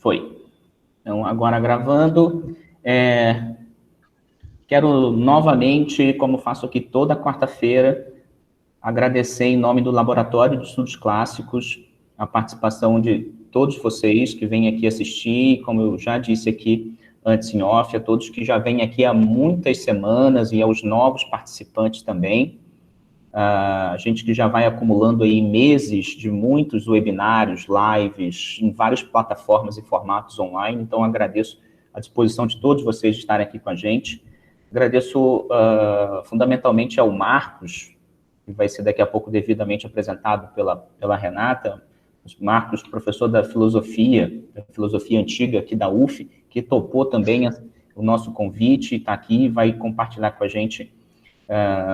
Foi. Então, agora gravando, quero novamente, como faço aqui toda quarta-feira, agradecer em nome do Laboratório de Estudos Clássicos a participação de todos vocês que vêm aqui assistir, como eu já disse aqui antes em off, a todos que já vêm aqui há muitas semanas e aos novos participantes também. A gente que já vai acumulando aí meses de muitos webinários, lives, em várias plataformas e formatos online, então agradeço a disposição de todos vocês de estarem aqui com a gente. Agradeço fundamentalmente ao Marcos, que vai ser daqui a pouco devidamente apresentado pela Renata, Marcos, professor da filosofia antiga aqui da UF, que topou também o nosso convite, está aqui e vai compartilhar com a gente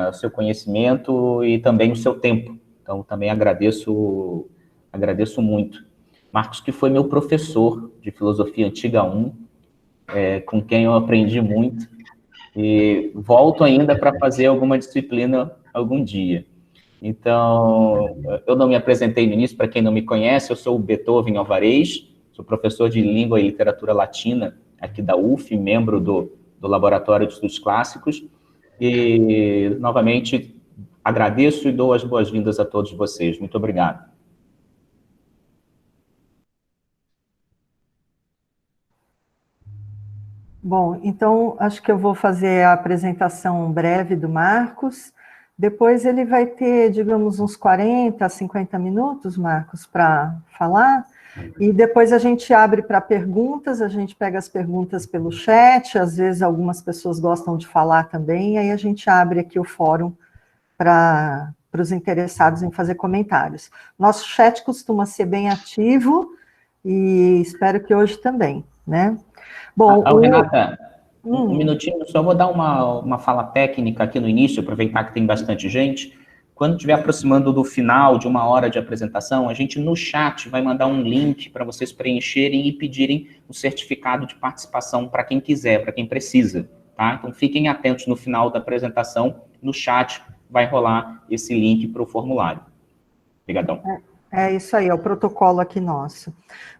o seu conhecimento e também o seu tempo. Então, também agradeço muito. Marcos, que foi meu professor de filosofia antiga 1, com quem eu aprendi muito, e volto ainda para fazer alguma disciplina algum dia. Então, eu não me apresentei no início, para quem não me conhece, eu sou o Beethoven Alvarez, sou professor de Língua e Literatura Latina aqui da UF, membro do Laboratório de Estudos Clássicos, e, novamente, agradeço e dou as boas-vindas a todos vocês. Muito obrigado. Bom, então, acho que eu vou fazer a apresentação breve do Marcos. Depois ele vai ter, digamos, uns 40, 50 minutos, Marcos, para falar. E depois a gente abre para perguntas, a gente pega as perguntas pelo chat, às vezes algumas pessoas gostam de falar também, aí a gente abre aqui o fórum para os interessados em fazer comentários. Nosso chat costuma ser bem ativo e espero que hoje também, né? Bom, Renata, um minutinho, só vou dar uma fala técnica aqui no início, aproveitar que tem bastante gente. Quando estiver aproximando do final de uma hora de apresentação, a gente no chat vai mandar um link para vocês preencherem e pedirem o certificado de participação para quem quiser, para quem precisa, tá? Então fiquem atentos no final da apresentação, no chat vai rolar esse link para o formulário. Obrigadão. É isso aí, é o protocolo aqui nosso.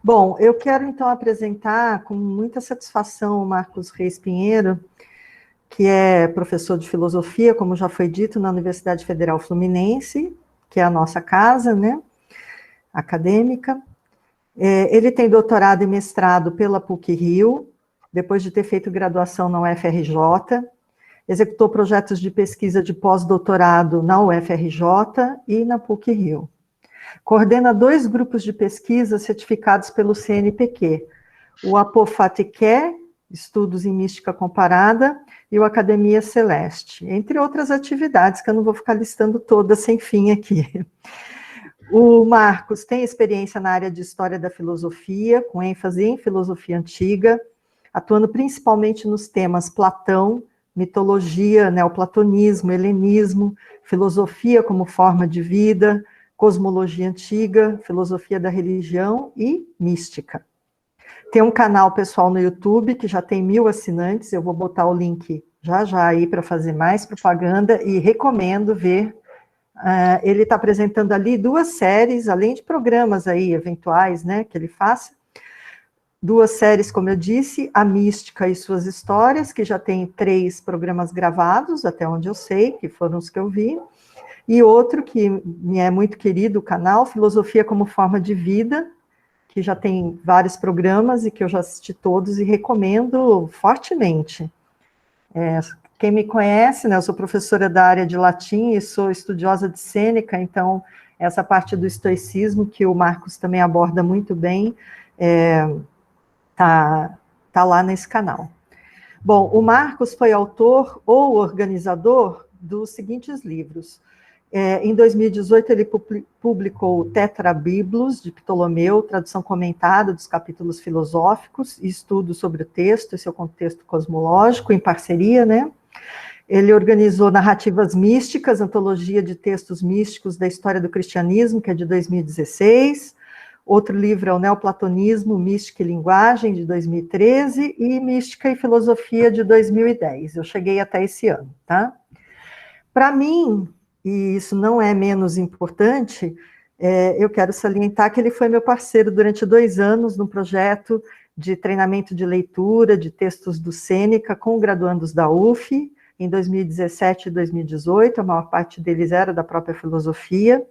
Bom, eu quero então apresentar com muita satisfação o Marcos Reis Pinheiro, que é professor de filosofia, como já foi dito, na Universidade Federal Fluminense, que é a nossa casa, né, acadêmica. Ele tem doutorado e mestrado pela PUC-Rio, depois de ter feito graduação na UFRJ, executou projetos de pesquisa de pós-doutorado na UFRJ e na PUC-Rio. Coordena 2 grupos de pesquisa certificados pelo CNPq, o Apophthegm, Estudos em Mística Comparada, e o Academia Celeste, entre outras atividades que eu não vou ficar listando todas sem fim aqui. O Marcos tem experiência na área de História da Filosofia, com ênfase em filosofia antiga, atuando principalmente nos temas Platão, mitologia, neoplatonismo, helenismo, filosofia como forma de vida, cosmologia antiga, filosofia da religião e mística. Tem um canal pessoal no YouTube que já tem 1000 assinantes, eu vou botar o link já aí para fazer mais propaganda e recomendo ver. Ele está apresentando ali 2 séries, além de programas aí eventuais, né, que ele faça. 2 séries, como eu disse, A Mística e Suas Histórias, que já tem 3 programas gravados, até onde eu sei, que foram os que eu vi. E outro que me é muito querido, o canal Filosofia como Forma de Vida, que já tem vários programas e que eu já assisti todos e recomendo fortemente. Quem me conhece, né, eu sou professora da área de latim e sou estudiosa de Sêneca, então essa parte do estoicismo que o Marcos também aborda muito bem, tá lá nesse canal. Bom, o Marcos foi autor ou organizador dos seguintes livros. Em 2018, ele publicou o Tetrabiblos, de Ptolomeu, tradução comentada dos capítulos filosóficos e estudo sobre o texto e seu contexto cosmológico, em parceria, né? Ele organizou Narrativas Místicas, antologia de textos místicos da história do cristianismo, que é de 2016. Outro livro é o Neoplatonismo, Mística e Linguagem, de 2013, e Mística e Filosofia, de 2010. Eu cheguei até esse ano, tá? Para mim, e isso não é menos importante, eu quero salientar que ele foi meu parceiro durante 2 anos no projeto de treinamento de leitura de textos do Sêneca com graduandos da UF, em 2017 e 2018, a maior parte deles era da própria filosofia,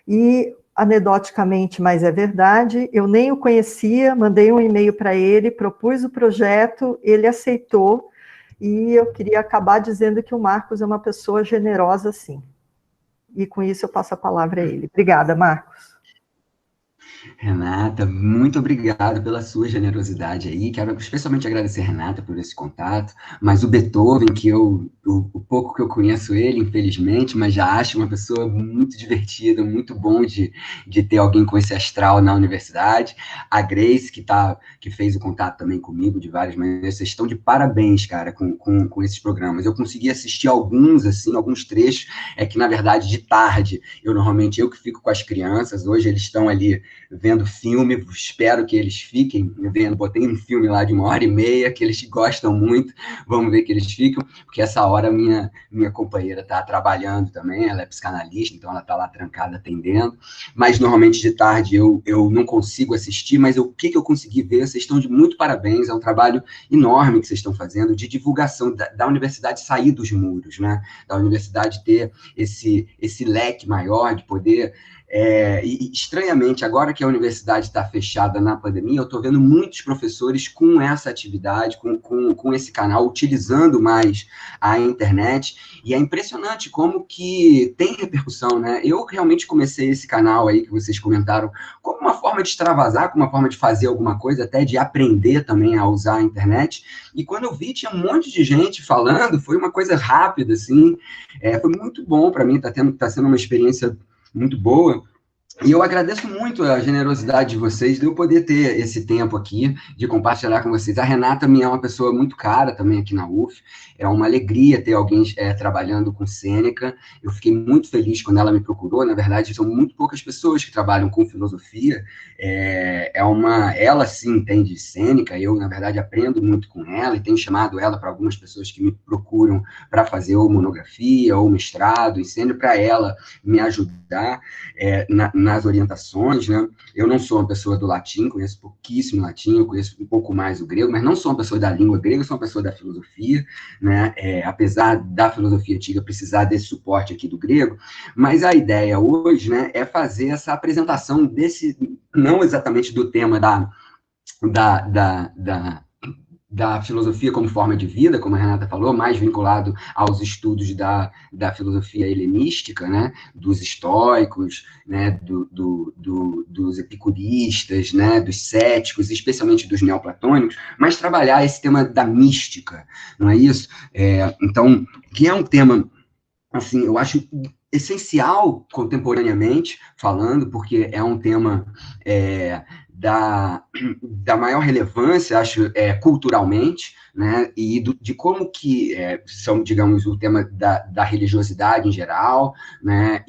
e, anedoticamente, mas é verdade, eu nem o conhecia, mandei um e-mail para ele, propus o projeto, ele aceitou, e eu queria acabar dizendo que o Marcos é uma pessoa generosa, sim. E com isso eu passo a palavra a ele. Obrigada, Marcos. Renata, muito obrigado pela sua generosidade aí. Quero especialmente agradecer a Renata por esse contato, mas o Beethoven, o pouco que eu conheço ele, infelizmente, mas já acho uma pessoa muito divertida, muito bom de ter alguém com esse astral na universidade. A Grace, que fez o contato também comigo de várias maneiras, vocês estão de parabéns, cara, com esses programas. Eu consegui assistir alguns, assim, alguns trechos, que na verdade de tarde, eu que fico com as crianças, hoje eles estão ali vendo filme, espero que eles fiquem vendo, botei um filme lá de 1h30, que eles gostam muito, vamos ver que eles ficam, porque essa hora minha companheira está trabalhando também, ela é psicanalista, então ela está lá trancada atendendo, mas normalmente de tarde eu não consigo assistir, mas o que eu consegui ver, vocês estão de muito parabéns, é um trabalho enorme que vocês estão fazendo, de divulgação da universidade sair dos muros, né, da universidade ter esse leque maior de poder. E estranhamente, agora que a universidade está fechada na pandemia, eu estou vendo muitos professores com essa atividade, com esse canal, utilizando mais a internet, e é impressionante como que tem repercussão, né? Eu realmente comecei esse canal aí, que vocês comentaram, como uma forma de extravasar, como uma forma de fazer alguma coisa, até de aprender também a usar a internet, e quando eu vi, tinha um monte de gente falando, foi uma coisa rápida, assim, foi muito bom para mim, tá sendo uma experiência muito boa, e eu agradeço muito a generosidade de vocês de eu poder ter esse tempo aqui, de compartilhar com vocês. A Renata me é uma pessoa muito cara também aqui na UF, é uma alegria ter alguém trabalhando com Sêneca, eu fiquei muito feliz quando ela me procurou, na verdade são muito poucas pessoas que trabalham com filosofia, ela sim entende Sêneca, eu na verdade aprendo muito com ela, e tenho chamado ela para algumas pessoas que me procuram para fazer ou monografia, ou mestrado, e sempre para ela me ajudar nas orientações, né? Eu não sou uma pessoa do latim, conheço pouquíssimo latim, eu conheço um pouco mais o grego, mas não sou uma pessoa da língua grega, sou uma pessoa da filosofia, né? Apesar da filosofia antiga precisar desse suporte aqui do grego, mas a ideia hoje, né, é fazer essa apresentação não exatamente do tema da filosofia como forma de vida, como a Renata falou, mais vinculado aos estudos da filosofia helenística, né, dos estoicos, né, dos epicuristas, né, dos céticos, especialmente dos neoplatônicos, mas trabalhar esse tema da mística, não é isso? Então, que é um tema, assim, eu acho essencial contemporaneamente falando, porque é um tema da maior relevância, acho, culturalmente, né, e de como que são, digamos, o tema da religiosidade em geral, né,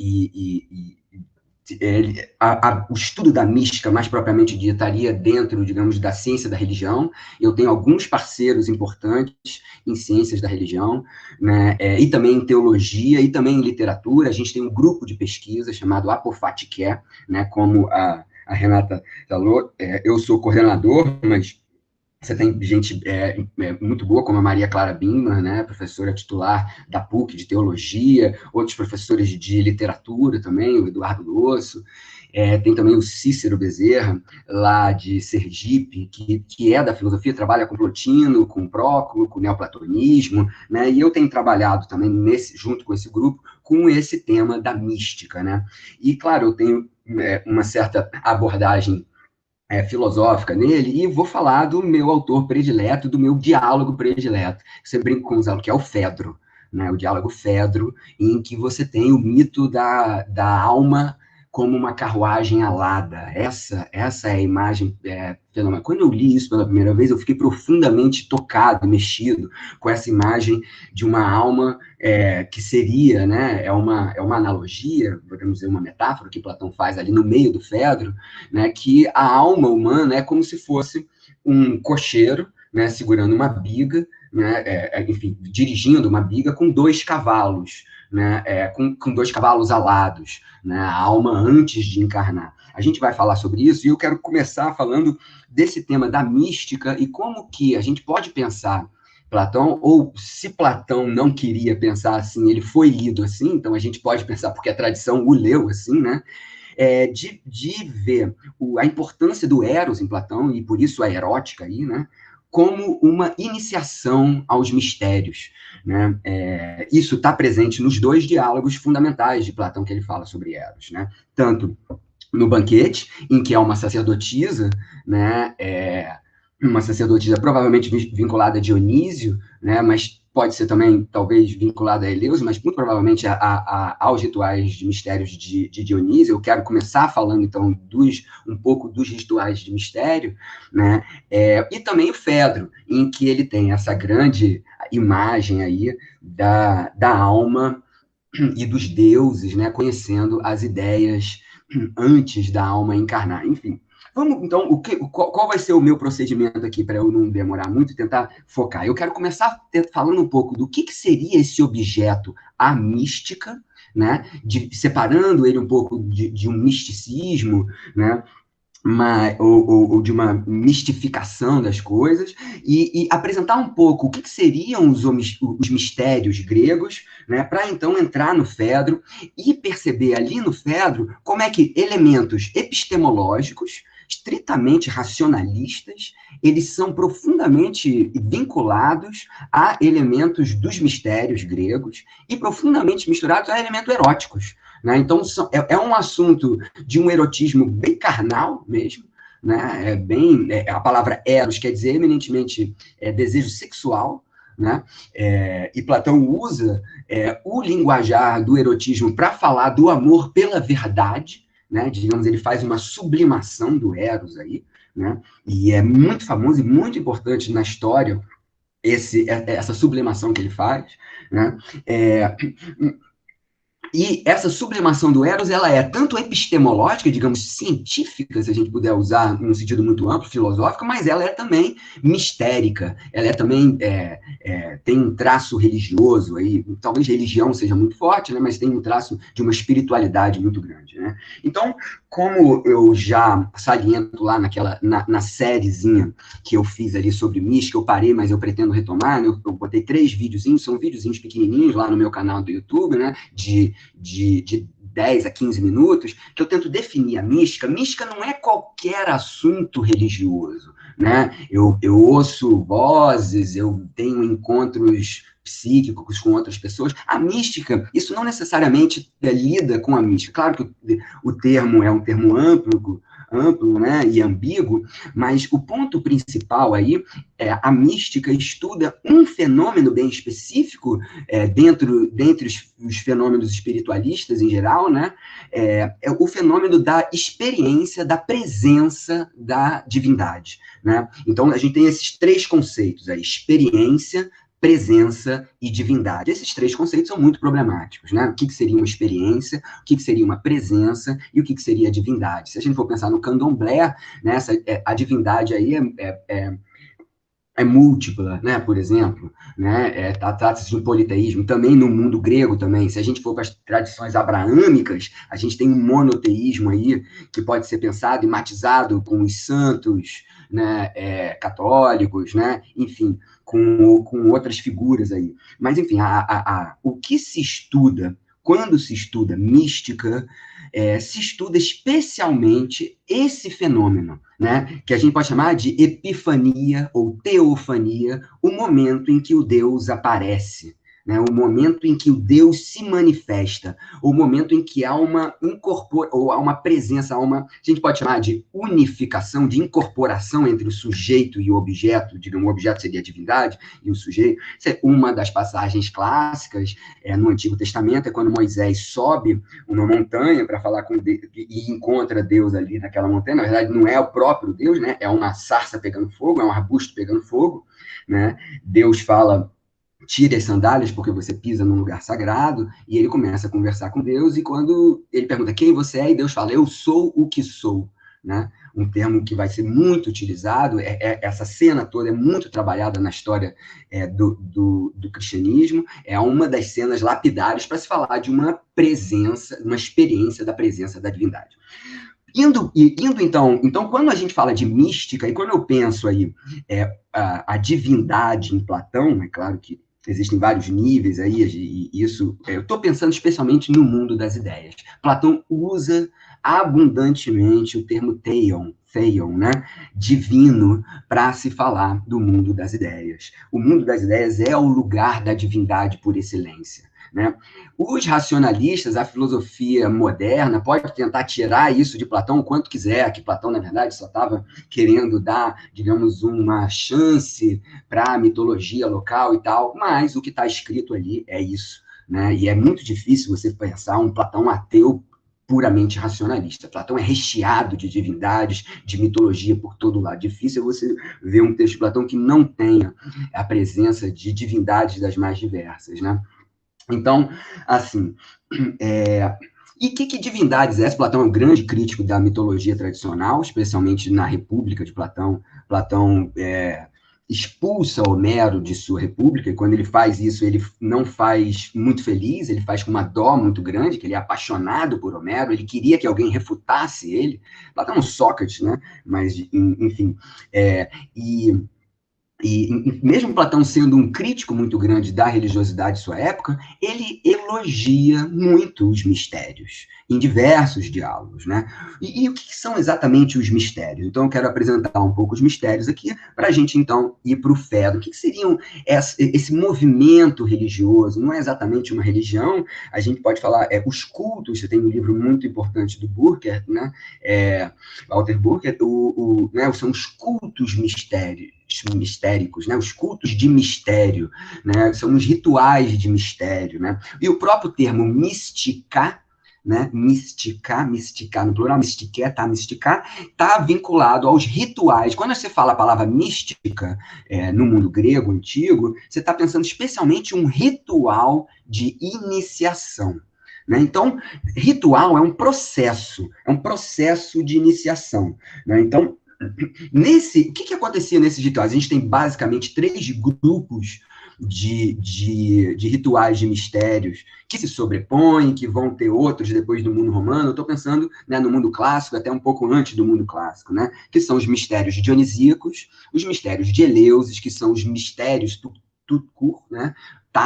o estudo da mística, mais propriamente dita, estaria dentro, digamos, da ciência da religião. Eu tenho alguns parceiros importantes em ciências da religião, né, e também em teologia, e também em literatura. A gente tem um grupo de pesquisa chamado Apofatiké, né, como a Renata falou, eu sou coordenador, mas você tem gente muito boa, como a Maria Clara Bingman, né, professora titular da PUC de Teologia, outros professores de literatura também, o Eduardo Losso, tem também o Cícero Bezerra, lá de Sergipe, que é da filosofia, trabalha com Plotino, com Próclo, com neoplatonismo, né, e eu tenho trabalhado também, junto com esse grupo, com esse tema da mística, né, e claro, eu tenho uma certa abordagem filosófica nele, e vou falar do meu autor predileto, do meu diálogo predileto. Você brinca com os alunos, que é o Fedro, né? O diálogo Fedro, em que você tem o mito da alma como uma carruagem alada. Essa é a imagem fenomenal. Quando eu li isso pela primeira vez, eu fiquei profundamente tocado, mexido com essa imagem de uma alma que seria, né, é uma analogia, podemos dizer, uma metáfora que Platão faz ali no meio do Fedro, né, que a alma humana é como se fosse um cocheiro, né, segurando uma biga, né, enfim, dirigindo uma biga com 2 cavalos, né, com 2 cavalos alados, né, a alma antes de encarnar. A gente vai falar sobre isso, e eu quero começar falando desse tema da mística e como que a gente pode pensar Platão, ou se Platão não queria pensar assim, ele foi lido assim, então a gente pode pensar porque a tradição o leu assim, né? De ver a importância do Eros em Platão, e por isso a erótica aí, né? Como uma iniciação aos mistérios, né? Isso está presente nos dois diálogos fundamentais de Platão que ele fala sobre Eros, né? Tanto no banquete, em que é uma sacerdotisa, né? Uma sacerdotisa provavelmente vinculada a Dionísio, né? Mas pode ser também, talvez, vinculada a Eleusis, mas muito provavelmente aos rituais de mistérios de Dionísio. Eu quero começar falando, então, um pouco dos rituais de mistério, né? E também o Fedro, em que ele tem essa grande imagem aí da alma e dos deuses, né? Conhecendo as ideias antes da alma encarnar. Enfim, vamos, então, qual vai ser o meu procedimento aqui, para eu não demorar muito e tentar focar? Eu quero começar falando um pouco do que seria esse objeto, a mística, né? Separando ele um pouco de um misticismo, né? Ou de uma mistificação das coisas, e apresentar um pouco o que seriam os mistérios gregos, né, para então entrar no Fedro e perceber ali no Fedro como é que elementos epistemológicos, estritamente racionalistas, eles são profundamente vinculados a elementos dos mistérios gregos e profundamente misturados a elementos eróticos. Né? Então, é um assunto de um erotismo bem carnal mesmo, né? A palavra eros quer dizer eminentemente desejo sexual, né? E Platão usa o linguajar do erotismo para falar do amor pela verdade, né? Digamos, ele faz uma sublimação do eros aí, né? E é muito famoso e muito importante na história essa sublimação que ele faz, né? E essa sublimação do Eros, ela é tanto epistemológica, digamos, científica, se a gente puder usar num sentido muito amplo, filosófico, mas ela é também mistérica, ela é também tem um traço religioso, aí, talvez religião seja muito forte, né, mas tem um traço de uma espiritualidade muito grande. Né? Então, como eu já saliento lá na sériezinha que eu fiz ali sobre mística, eu parei, mas eu pretendo retomar, né, eu botei 3 videozinhos, são videozinhos pequenininhos lá no meu canal do YouTube, né, de 10 a 15 minutos, que eu tento definir a mística. Mística não é qualquer assunto religioso, né? Eu ouço vozes, eu tenho encontros psíquicos com outras pessoas. A mística, isso não necessariamente lida com a mística. Claro que o termo é um termo amplo, né, e ambíguo, mas o ponto principal aí é a mística estuda um fenômeno bem específico dentre os fenômenos espiritualistas em geral, né, é o fenômeno da experiência, da presença da divindade, né? Então, a gente tem esses 3 conceitos, a experiência, presença e divindade. Esses 3 conceitos são muito problemáticos, né? O que seria uma experiência, o que seria uma presença e o que seria a divindade. Se a gente for pensar no candomblé, né, a divindade aí é múltipla, né, por exemplo, né, trata-se de um politeísmo, também no mundo grego também, se a gente for para as tradições abraâmicas, a gente tem um monoteísmo aí, que pode ser pensado e matizado com os santos, né, católicos, né, enfim, com outras figuras aí. Mas, enfim, o que se estuda, quando se estuda mística, se estuda especialmente esse fenômeno, né, que a gente pode chamar de epifania ou teofania, o momento em que o Deus aparece, né, o momento em que o Deus se manifesta, o momento em que há uma ou há uma presença, a gente pode chamar de unificação, de incorporação entre o sujeito e o objeto, digamos, o objeto seria a divindade e o sujeito. Isso é uma das passagens clássicas no Antigo Testamento, é quando Moisés sobe uma montanha para falar com Deus e encontra Deus ali naquela montanha. Na verdade, não é o próprio Deus, né? É uma sarça pegando fogo, é um arbusto pegando fogo, né? Deus fala: tire as sandálias porque você pisa num lugar sagrado, e ele começa a conversar com Deus, e quando ele pergunta quem você é, e Deus fala: eu sou o que sou, né? Um termo que vai ser muito utilizado, essa cena toda é muito trabalhada na história do cristianismo, é uma das cenas lapidares para se falar de uma presença, uma experiência da presença da divindade. Indo então, quando a gente fala de mística, e quando eu penso aí a divindade em Platão, é claro que existem vários níveis aí, e isso, eu estou pensando especialmente no mundo das ideias. Platão usa abundantemente o termo theion, né, divino, para se falar do mundo das ideias. O mundo das ideias é o lugar da divindade por excelência, né? Os racionalistas, a filosofia moderna, pode tentar tirar isso de Platão o quanto quiser, que Platão, na verdade, só estava querendo dar, digamos, uma chance para a mitologia local e tal, mas o que está escrito ali é isso, né? E é muito difícil você pensar um Platão ateu puramente racionalista. Platão é recheado de divindades, de mitologia por todo lado. Difícil é você ver um texto de Platão que não tenha a presença de divindades das mais diversas, né? Então, assim, e que divindades é essa? Platão é um grande crítico da mitologia tradicional, especialmente na República de Platão. Platão expulsa Homero de sua República, e quando ele faz isso, ele não faz muito feliz, ele faz com uma dó muito grande, que ele é apaixonado por Homero, ele queria que alguém refutasse ele. Platão é um Sócrates, né? Mas, enfim, e mesmo Platão sendo um crítico muito grande da religiosidade de sua época, ele elogia muito os mistérios, em diversos diálogos, né? E o que são exatamente os mistérios? Então, eu quero apresentar um pouco os mistérios aqui, para a gente, então, ir para o Fedro. O que seriam esse movimento religioso? Não é exatamente uma religião, a gente pode falar, os cultos. Você tem um livro muito importante do Burkert, né? Walter Burkert, né? São os cultos mistéricos, né? Os cultos de mistério, né? São os rituais de mistério, né? E o próprio termo mística, né? Misticar no plural, misticar, está vinculado aos rituais. Quando você fala a palavra mística no mundo grego antigo, você está pensando especialmente um ritual de iniciação, né? Então, ritual é um processo de iniciação, né? Então, o que acontecia nesses rituais? A gente tem basicamente 3 grupos de rituais de mistérios que se sobrepõem, que vão ter outros depois do mundo romano. Eu estou pensando, né, no mundo clássico, até um pouco antes do mundo clássico, né, que são os mistérios dionisíacos, os mistérios de Eleusis, que são os mistérios Tucur, né?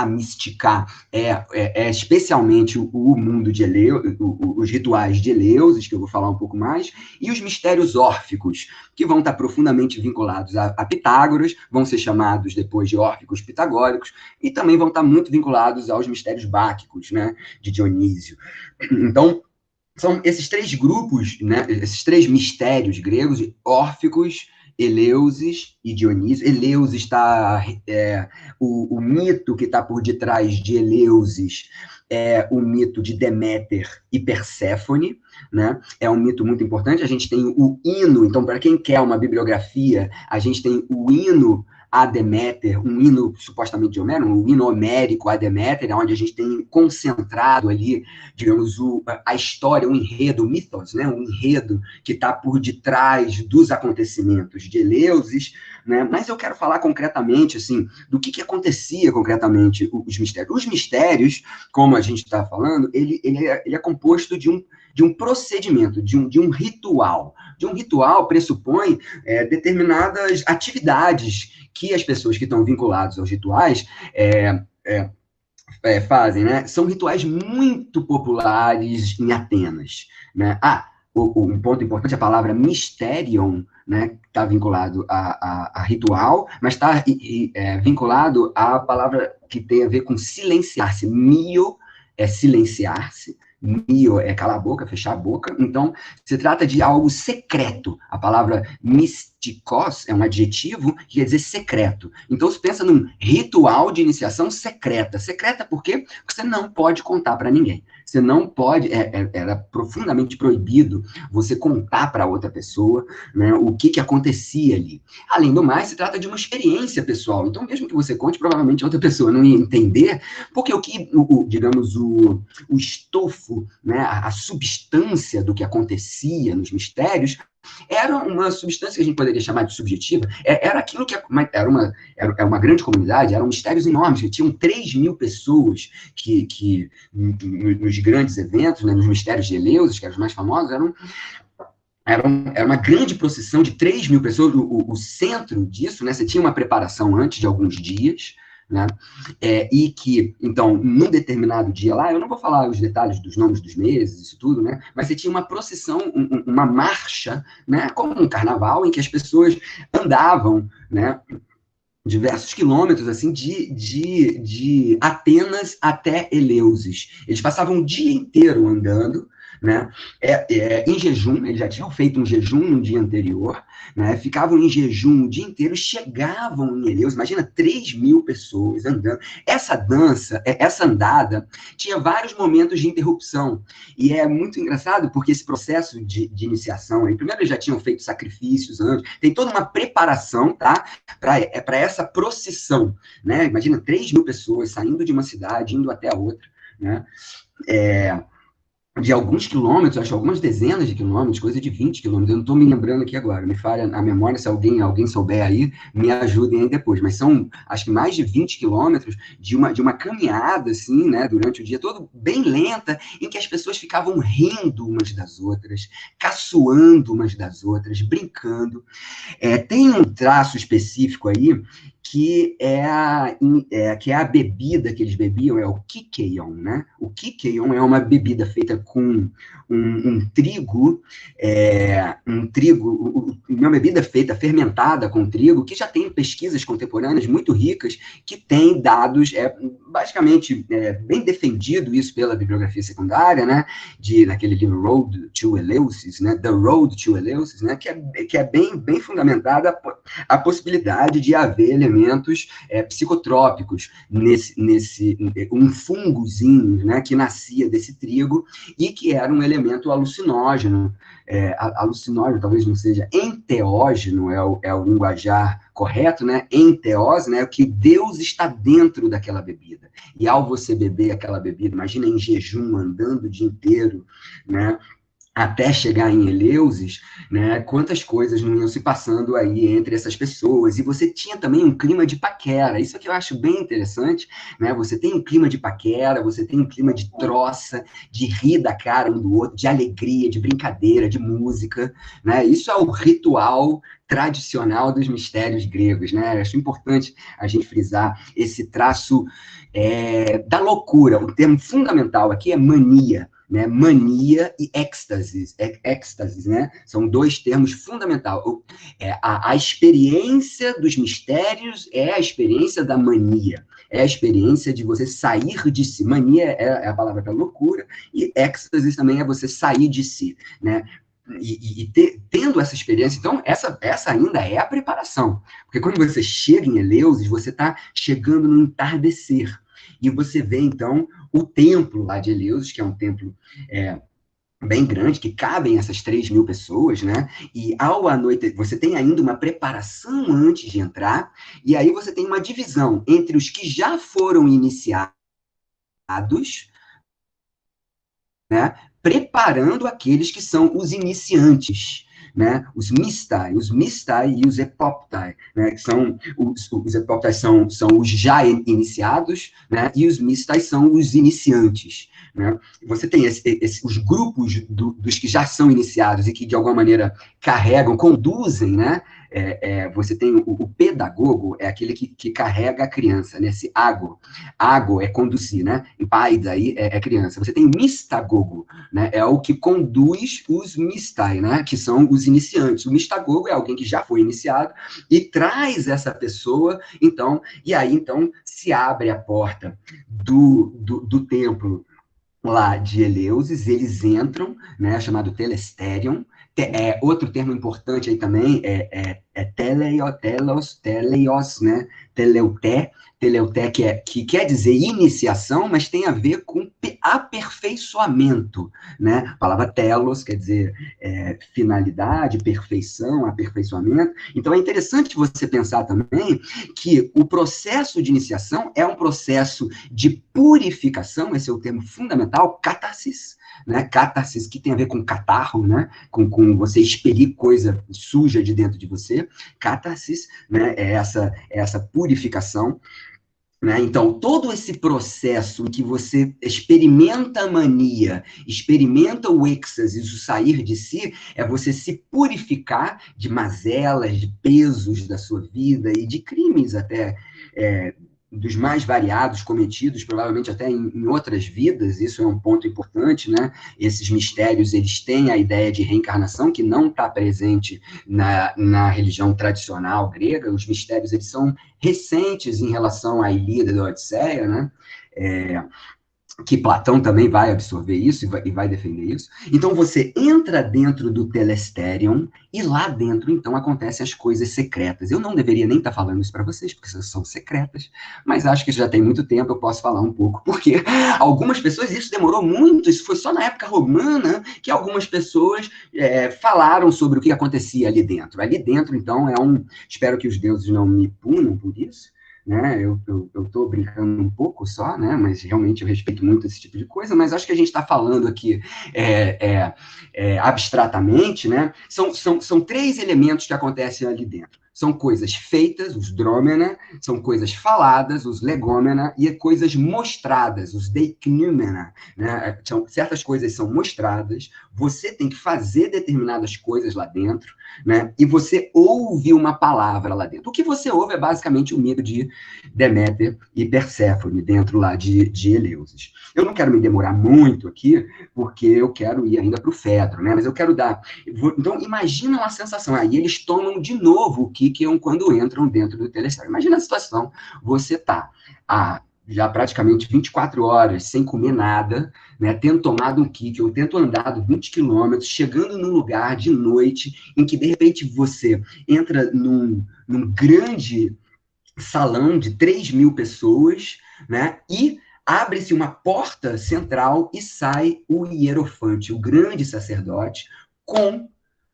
Mística é especialmente o mundo de Eleusis, os rituais de Eleusis, que eu vou falar um pouco mais, e os mistérios órficos, que vão estar profundamente vinculados a Pitágoras, vão ser chamados depois de órficos pitagóricos, e também vão estar muito vinculados aos mistérios báquicos, né, de Dionísio. Então, são esses 3 grupos, né, esses 3 mistérios gregos, órficos, Eleusis e Dionísio. Eleusis está o mito que está por detrás de Eleusis é o mito de Deméter e Perséfone, né? É um mito muito importante. A gente tem o hino, então, para quem quer uma bibliografia, a gente tem o hino a Deméter, um hino supostamente de Homero, um hino homérico a Deméter, onde a gente tem concentrado ali, digamos, a história, o enredo, o mythos, né? Um enredo que está por detrás dos acontecimentos de Eleusis, né? Mas eu quero falar concretamente, assim, do que acontecia concretamente os mistérios. Os mistérios, como a gente está falando, ele é composto de um procedimento, de um ritual. De um ritual pressupõe determinadas atividades que as pessoas que estão vinculadas aos rituais fazem, né? São rituais muito populares em Atenas, né? Um ponto importante, a palavra mysterion, né? Está vinculado a ritual, mas está vinculado à palavra que tem a ver com silenciar-se. Mio é silenciar-se, mio é calar a boca, fechar a boca. Então, se trata de algo secreto. A palavra mystikos é um adjetivo que quer dizer secreto. Então, você pensa num ritual de iniciação secreta. Secreta por quê? Porque você não pode contar para ninguém. Você não pode, era profundamente proibido você contar para outra pessoa, né, o que acontecia ali. Além do mais, se trata de uma experiência pessoal. Então, mesmo que você conte, provavelmente outra pessoa não ia entender, porque digamos, o estofo, né, a substância do que acontecia nos mistérios era uma substância que a gente poderia chamar de subjetiva, era aquilo que era uma grande comunidade, eram mistérios enormes, que tinham 3.000 pessoas que nos grandes eventos, né, nos mistérios de Eleusis, que eram os mais famosos, eram era uma grande procissão de 3 mil pessoas, o centro disso, né, você tinha uma preparação antes de alguns dias, né, e que, então, num determinado dia lá, eu não vou falar os detalhes dos nomes dos meses, isso tudo, né, mas você tinha uma procissão, uma marcha, né, como um carnaval, em que as pessoas andavam, né, diversos quilômetros, assim, de Atenas até Eleusis. Eles passavam o dia inteiro andando, né, em jejum, eles já tinham feito um jejum no dia anterior, né, ficavam em jejum o dia inteiro, chegavam em Eleusis, imagina 3 mil pessoas andando. Essa dança, essa andada, tinha vários momentos de interrupção, e é muito engraçado, porque esse processo de iniciação, aí, primeiro eles já tinham feito sacrifícios antes, tem toda uma preparação, tá, para essa procissão, né? Imagina 3 mil pessoas saindo de uma cidade, indo até a outra, né? De alguns quilômetros, acho algumas dezenas de quilômetros, coisa de 20 quilômetros, eu não estou me lembrando aqui agora, me falha a memória, se alguém souber aí, me ajudem aí depois, mas são, acho que mais de 20 quilômetros de uma caminhada, assim, né, durante o dia todo, bem lenta, em que as pessoas ficavam rindo umas das outras, caçoando umas das outras, brincando. Tem um traço específico aí, que que é a bebida que eles bebiam, é o Kikeion, né? O Kikeion é uma bebida feita com um trigo, uma bebida feita, fermentada com trigo, que já tem pesquisas contemporâneas muito ricas, que tem dados, basicamente, bem defendido isso pela bibliografia secundária, né? Naquele livro Road to Eleusis, né? The Road to Eleusis, né? Que é bem fundamentada a possibilidade de haver elementos psicotrópicos um fungozinho, né, que nascia desse trigo e que era um elemento alucinógeno. Alucinógeno talvez não seja enteógeno, é o linguajar correto, né? Enteose, né? Que Deus está dentro daquela bebida. E ao você beber aquela bebida, imagina em jejum, andando o dia inteiro, né? Até chegar em Eleusis, né, quantas coisas não iam se passando aí entre essas pessoas, e você tinha também um clima de paquera, isso é que eu acho bem interessante, né, você tem um clima de paquera, você tem um clima de troça, de rir da cara um do outro, de alegria, de brincadeira, de música, né, isso é o ritual tradicional dos mistérios gregos, né, eu acho importante a gente frisar esse traço da loucura, o termo fundamental aqui é mania, né? Mania e êxtase, né? São dois termos fundamentais. A experiência dos mistérios é a experiência da mania, é a experiência de você sair de si. Mania é a palavra para loucura, e êxtase também é você sair de si, né? Tendo essa experiência, então, essa ainda é a preparação. Porque quando você chega em Eleusis, você está chegando no entardecer. E você vê, então, o templo lá de Eleusis, que é um templo bem grande, que cabem essas 3 mil pessoas, né? E ao anoitecer, você tem ainda uma preparação antes de entrar, e aí você tem uma divisão entre os que já foram iniciados, né? Preparando aqueles que são os iniciantes, né? Os mistai e os epoptai, né? Que são os epoptai são os já iniciados, né? E os mistai são os iniciantes, né? Você tem os grupos dos que já são iniciados e que de alguma maneira carregam, conduzem, né? Você tem o pedagogo, é aquele que carrega a criança, né? Esse ago é conduzir, né? E pai daí é criança. Você tem o mistagogo, né? É o que conduz os mistai, né? Que são os iniciantes. O mistagogo é alguém que já foi iniciado e traz essa pessoa, então, e aí então se abre a porta do templo lá de Eleusis, eles entram, né, chamado telesterion. Outro termo importante aí também é teleios, né, teleuté, que quer dizer iniciação, mas tem a ver com aperfeiçoamento, né, a palavra telos quer dizer finalidade, perfeição, aperfeiçoamento. Então é interessante você pensar também que o processo de iniciação é um processo de purificação, esse é o termo fundamental, catarsis, né? Catarsis, que tem a ver com catarro, né? Com você expelir coisa suja de dentro de você. Catarsis, né? É essa purificação. né? Então, todo esse processo em que você experimenta a mania, experimenta o êxtase, o sair de si, é você se purificar de mazelas, de pesos da sua vida e de crimes até, dos mais variados cometidos, provavelmente até em outras vidas. Isso é um ponto importante, né? Esses mistérios, eles têm a ideia de reencarnação, que não está presente na religião tradicional grega. Os mistérios, eles são recentes em relação à Ilíada e à Odisseia, né? Que Platão também vai absorver isso e vai defender isso. Então, você entra dentro do Telesterion e lá dentro, então, acontecem as coisas secretas. Eu não deveria nem estar falando isso para vocês, porque são secretas, mas acho que já tem muito tempo, eu posso falar um pouco, porque algumas pessoas, isso demorou muito, isso foi só na época romana que algumas pessoas falaram sobre o que acontecia ali dentro. Ali dentro, então, espero que os deuses não me punam por isso, né? Eu estou brincando um pouco só, né? Mas realmente eu respeito muito esse tipo de coisa, mas acho que a gente está falando aqui abstratamente, né? São três elementos que acontecem ali dentro. São coisas feitas, os drômena, são coisas faladas, os legômena, e coisas mostradas, os deiknumena, né? Certas coisas são mostradas, você tem que fazer determinadas coisas lá dentro, né? E você ouve uma palavra lá dentro. O que você ouve é basicamente o mito de Deméter e Perséfone dentro lá de Eleusis. Eu não quero me demorar muito aqui, porque eu quero ir ainda para o Fedro, né? Mas eu quero dar... Então, imagina uma sensação. Aí eles tomam de novo o Kykeon quando entram dentro do Telestério. Imagina a situação. Você está já praticamente 24 horas sem comer nada, né, tendo tomado um Kykeon, tendo andado 20 quilômetros, chegando num lugar de noite em que, de repente, você entra num grande salão de 3.000 pessoas, né, e abre-se uma porta central e sai o hierofante, o grande sacerdote, com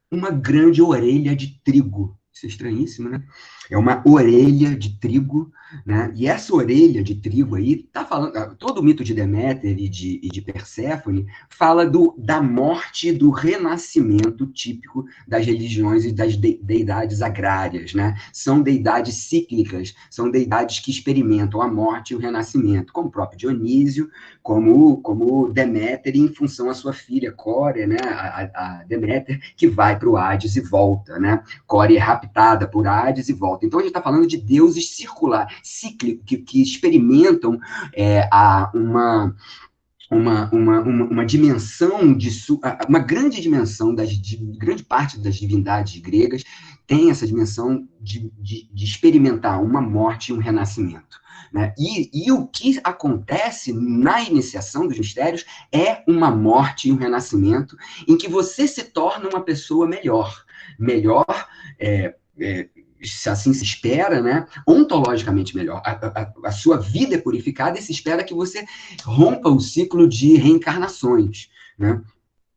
uma grande orelha de trigo. Isso é estranhíssimo, né? É uma orelha de trigo, né? E essa orelha de trigo aí, tá falando, todo o mito de Deméter e de Perséfone fala da morte e do renascimento típico das religiões e das deidades agrárias, né? São deidades cíclicas, são deidades que experimentam a morte e o renascimento, como o próprio Dionísio, como Deméter, em função à sua filha Córea, né? A Deméter, que vai para o Hades e volta, né? Córea é raptada por Hades e volta. Então, a gente está falando de deuses cíclicos, que experimentam uma dimensão, uma grande dimensão, grande parte das divindades gregas tem essa dimensão de experimentar uma morte e um renascimento. Né? E o que acontece na iniciação dos mistérios é uma morte e um renascimento em que você se torna uma pessoa melhor, se assim se espera, né? Ontologicamente melhor. A sua vida é purificada e se espera que você rompa o ciclo de reencarnações, né?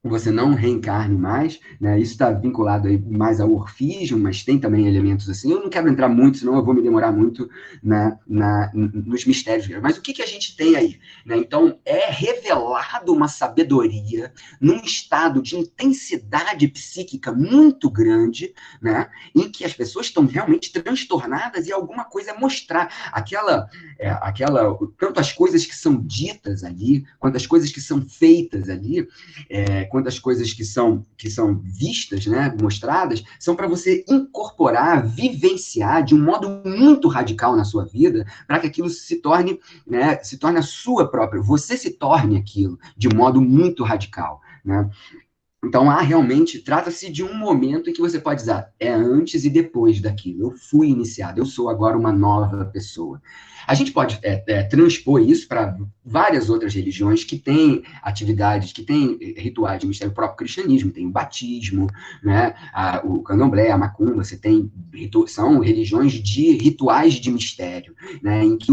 Você não reencarne mais, né? Isso está vinculado aí mais ao orfismo, mas tem também elementos assim. Eu não quero entrar muito, senão eu vou me demorar muito nos mistérios. Mas o que a gente tem aí? Né? Então, é revelado uma sabedoria num estado de intensidade psíquica muito grande, né? Em que as pessoas estão realmente transtornadas e alguma coisa é mostrar tanto as coisas que são ditas ali, quanto as coisas que são feitas ali, quantas coisas que são vistas, né, mostradas, são para você incorporar, vivenciar de um modo muito radical na sua vida, para que aquilo se torne a sua própria, você se torne aquilo de modo muito radical, né? Então, realmente, trata-se de um momento em que você pode dizer, é antes e depois daquilo. Eu fui iniciado, eu sou agora uma nova pessoa. A gente pode transpor isso para várias outras religiões que têm atividades, que têm rituais de mistério. O próprio cristianismo tem o batismo, né? O candomblé, a macumba, você tem são religiões de rituais de mistério, né? Em que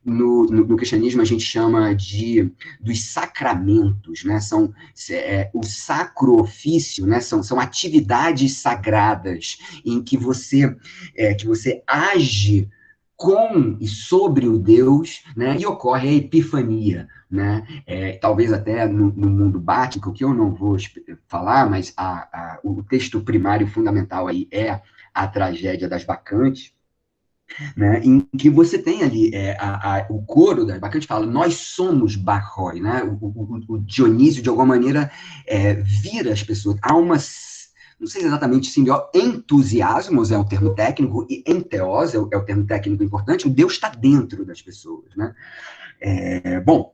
no cristianismo a gente chama dos sacramentos, né? São o sacro ofício, né? São atividades sagradas em que você age com e sobre o Deus, né? E ocorre a epifania, né? Talvez até no mundo bático, que eu não vou falar, mas o texto primário fundamental aí é a tragédia das Bacantes, né, em que você tem ali o coro das bacantes fala, nós somos Bacchoi, né, o Dionísio, de alguma maneira, vira as pessoas, há uma, não sei exatamente se entusiasmos é o termo técnico, e enteos é o termo técnico importante, o Deus está dentro das pessoas, né. Bom,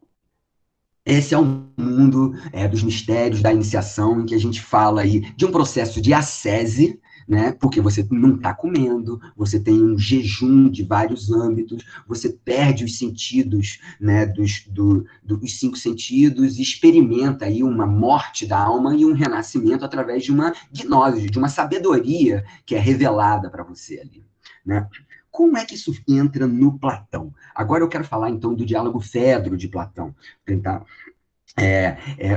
esse é o mundo dos mistérios da iniciação, em que a gente fala aí de um processo de ascese, né? Porque você não está comendo, você tem um jejum de vários âmbitos, você perde os sentidos, né, dos 5 sentidos, e experimenta aí uma morte da alma e um renascimento através de uma gnose, de uma sabedoria que é revelada para você ali, né? Como é que isso entra no Platão? Agora eu quero falar, então, do diálogo Fedro de Platão. Tentar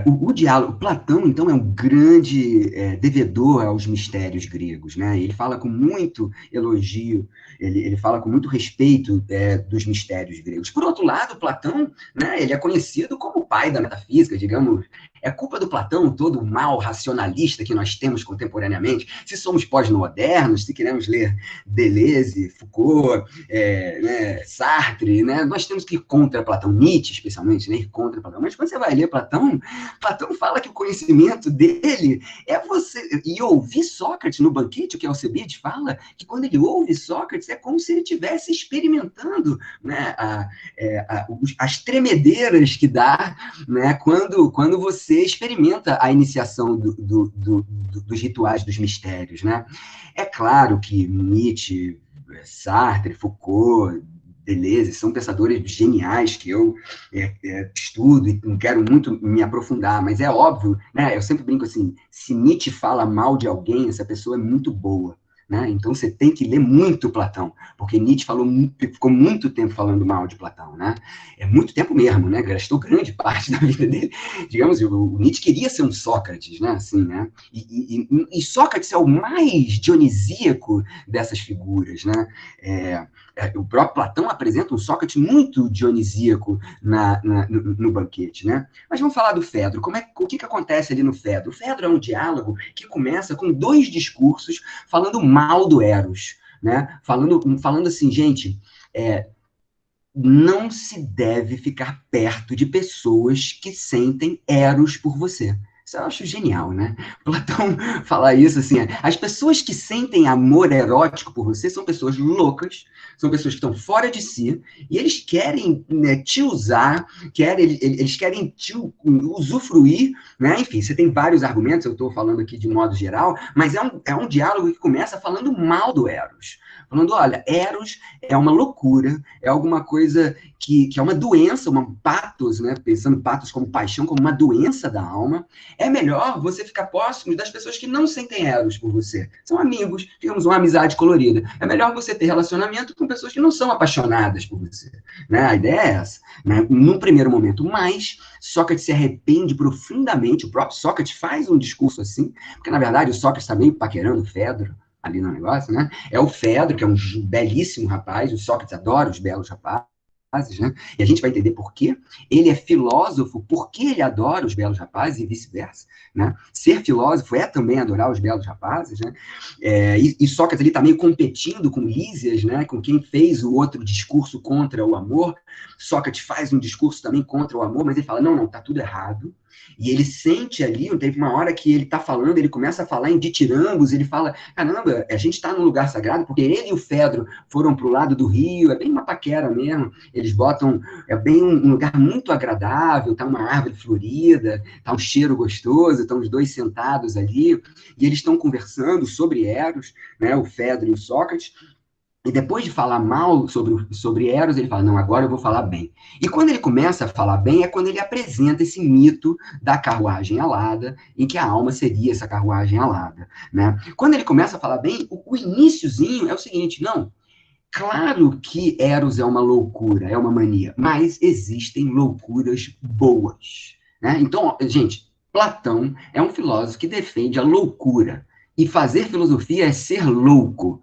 o diálogo, Platão, então, é um grande devedor aos mistérios gregos, né? Ele fala com muito elogio, ele fala com muito respeito dos mistérios gregos. Por outro lado, Platão, né, ele é conhecido como o pai da metafísica, digamos. É culpa do Platão todo o mal racionalista que nós temos contemporaneamente. Se somos pós-modernos, se queremos ler Deleuze, Foucault, né, Sartre, né, nós temos que ir contra Platão, Nietzsche especialmente, né, ir contra Platão. Mas quando você vai ler Platão fala que o conhecimento dele é você... E ouvir Sócrates no banquete, o que Alcibiades fala, que quando ele ouve Sócrates é como se ele estivesse experimentando, né, as tremedeiras que dá, né, quando você experimenta a iniciação dos rituais dos mistérios, né? É claro que Nietzsche, Sartre, Foucault, Deleuze, são pensadores geniais que eu estudo e quero muito me aprofundar, mas é óbvio, né? Eu sempre brinco assim, se Nietzsche fala mal de alguém, essa pessoa é muito boa, né? Então você tem que ler muito Platão, porque Nietzsche ficou muito tempo falando mal de Platão, né? É muito tempo mesmo, né? Gastou grande parte da vida dele. Digamos, o Nietzsche queria ser um Sócrates, né? Assim, né? E Sócrates é o mais dionisíaco dessas figuras, né? O próprio Platão apresenta um Sócrates muito dionisíaco no banquete, né? Mas vamos falar do Fedro. O que acontece ali no Fedro? O Fedro é um diálogo que começa com 2 discursos falando mal do Eros, né? Falando assim, gente, não se deve ficar perto de pessoas que sentem Eros por você. Isso eu acho genial, né? Platão fala isso assim, as pessoas que sentem amor erótico por você são pessoas loucas, são pessoas que estão fora de si, e eles querem, né, te usar, eles querem te usufruir, né? Enfim, você tem vários argumentos, eu estou falando aqui de modo geral, mas é um diálogo que começa falando mal do Eros. Falando, olha, Eros é uma loucura, é alguma coisa que é uma doença, uma patos, né? Pensando patos como paixão, como uma doença da alma. É melhor você ficar próximo das pessoas que não sentem Eros por você. São amigos, digamos, uma amizade colorida. É melhor você ter relacionamento com pessoas que não são apaixonadas por você. Né? A ideia é essa, né? Num primeiro momento. Mas Sócrates se arrepende profundamente, o próprio Sócrates faz um discurso assim, porque, na verdade, o Sócrates está meio paquerando o Fedro ali no negócio, né? É o Fedro, que é um belíssimo rapaz, o Sócrates adora os belos rapazes, né? E a gente vai entender por quê. Ele é filósofo porque ele adora os belos rapazes e vice-versa, né? Ser filósofo é também adorar os belos rapazes, né? E Sócrates ele está meio competindo com Lísias, né? Com quem fez o outro discurso contra o amor. Sócrates faz um discurso também contra o amor, mas ele fala, não, tá tudo errado. E ele sente ali, teve uma hora que ele está falando, ele começa a falar em ditirambos, ele fala, caramba, a gente está num lugar sagrado, porque ele e o Fedro foram para o lado do rio, é bem uma paquera mesmo, eles botam, é bem um lugar muito agradável, tá uma árvore florida, tá um cheiro gostoso, estão os dois sentados ali, e eles estão conversando sobre Eros, né, o Fedro e o Sócrates. E depois de falar mal sobre Eros, ele fala, não, agora eu vou falar bem. E quando ele começa a falar bem, é quando ele apresenta esse mito da carruagem alada, em que a alma seria essa carruagem alada, né? Quando ele começa a falar bem, o iniciozinho é o seguinte, não, claro que Eros é uma loucura, é uma mania, mas existem loucuras boas, né? Então, gente, Platão é um filósofo que defende a loucura, e fazer filosofia é ser louco.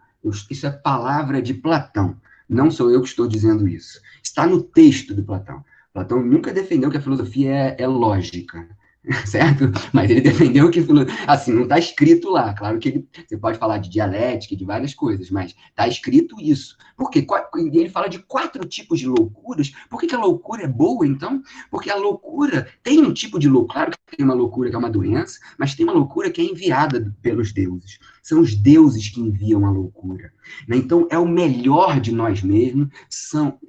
Isso é palavra de Platão. Não sou eu que estou dizendo isso. Está no texto do Platão. Platão nunca defendeu que a filosofia é lógica. certo? Mas ele defendeu que, assim, não está escrito lá. Claro que você pode falar de dialética, de várias coisas, mas está escrito isso. Por quê? Ele fala de 4 tipos de loucuras. Por que a loucura é boa, então? Porque a loucura tem um tipo de loucura. Claro que tem uma loucura que é uma doença, mas tem uma loucura que é enviada pelos deuses. São os deuses que enviam a loucura. Né? Então, é o melhor de nós mesmos,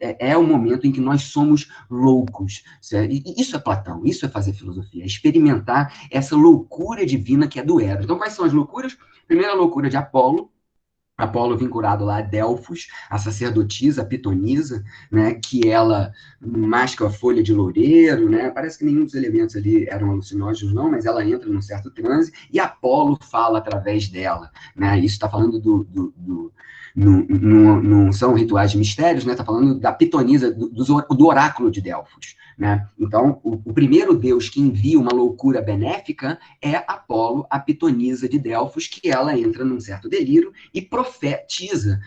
é o momento em que nós somos loucos. Certo? E isso é Platão, isso é fazer filosofia, é experimentar essa loucura divina que é do Eros. Então, quais são as loucuras? Primeira loucura de Apolo vinculado lá a Delfos, a sacerdotisa, a pitonisa, né, que ela masca a folha de loureiro, né, parece que nenhum dos elementos ali eram alucinógenos não, mas ela entra num certo transe, e Apolo fala através dela, né, isso está falando não são rituais de mistérios, né, está falando da pitonisa, do oráculo de Delfos, né, então o primeiro deus que envia uma loucura benéfica é Apolo, a pitonisa de Delfos, que ela entra num certo delírio e profetiza,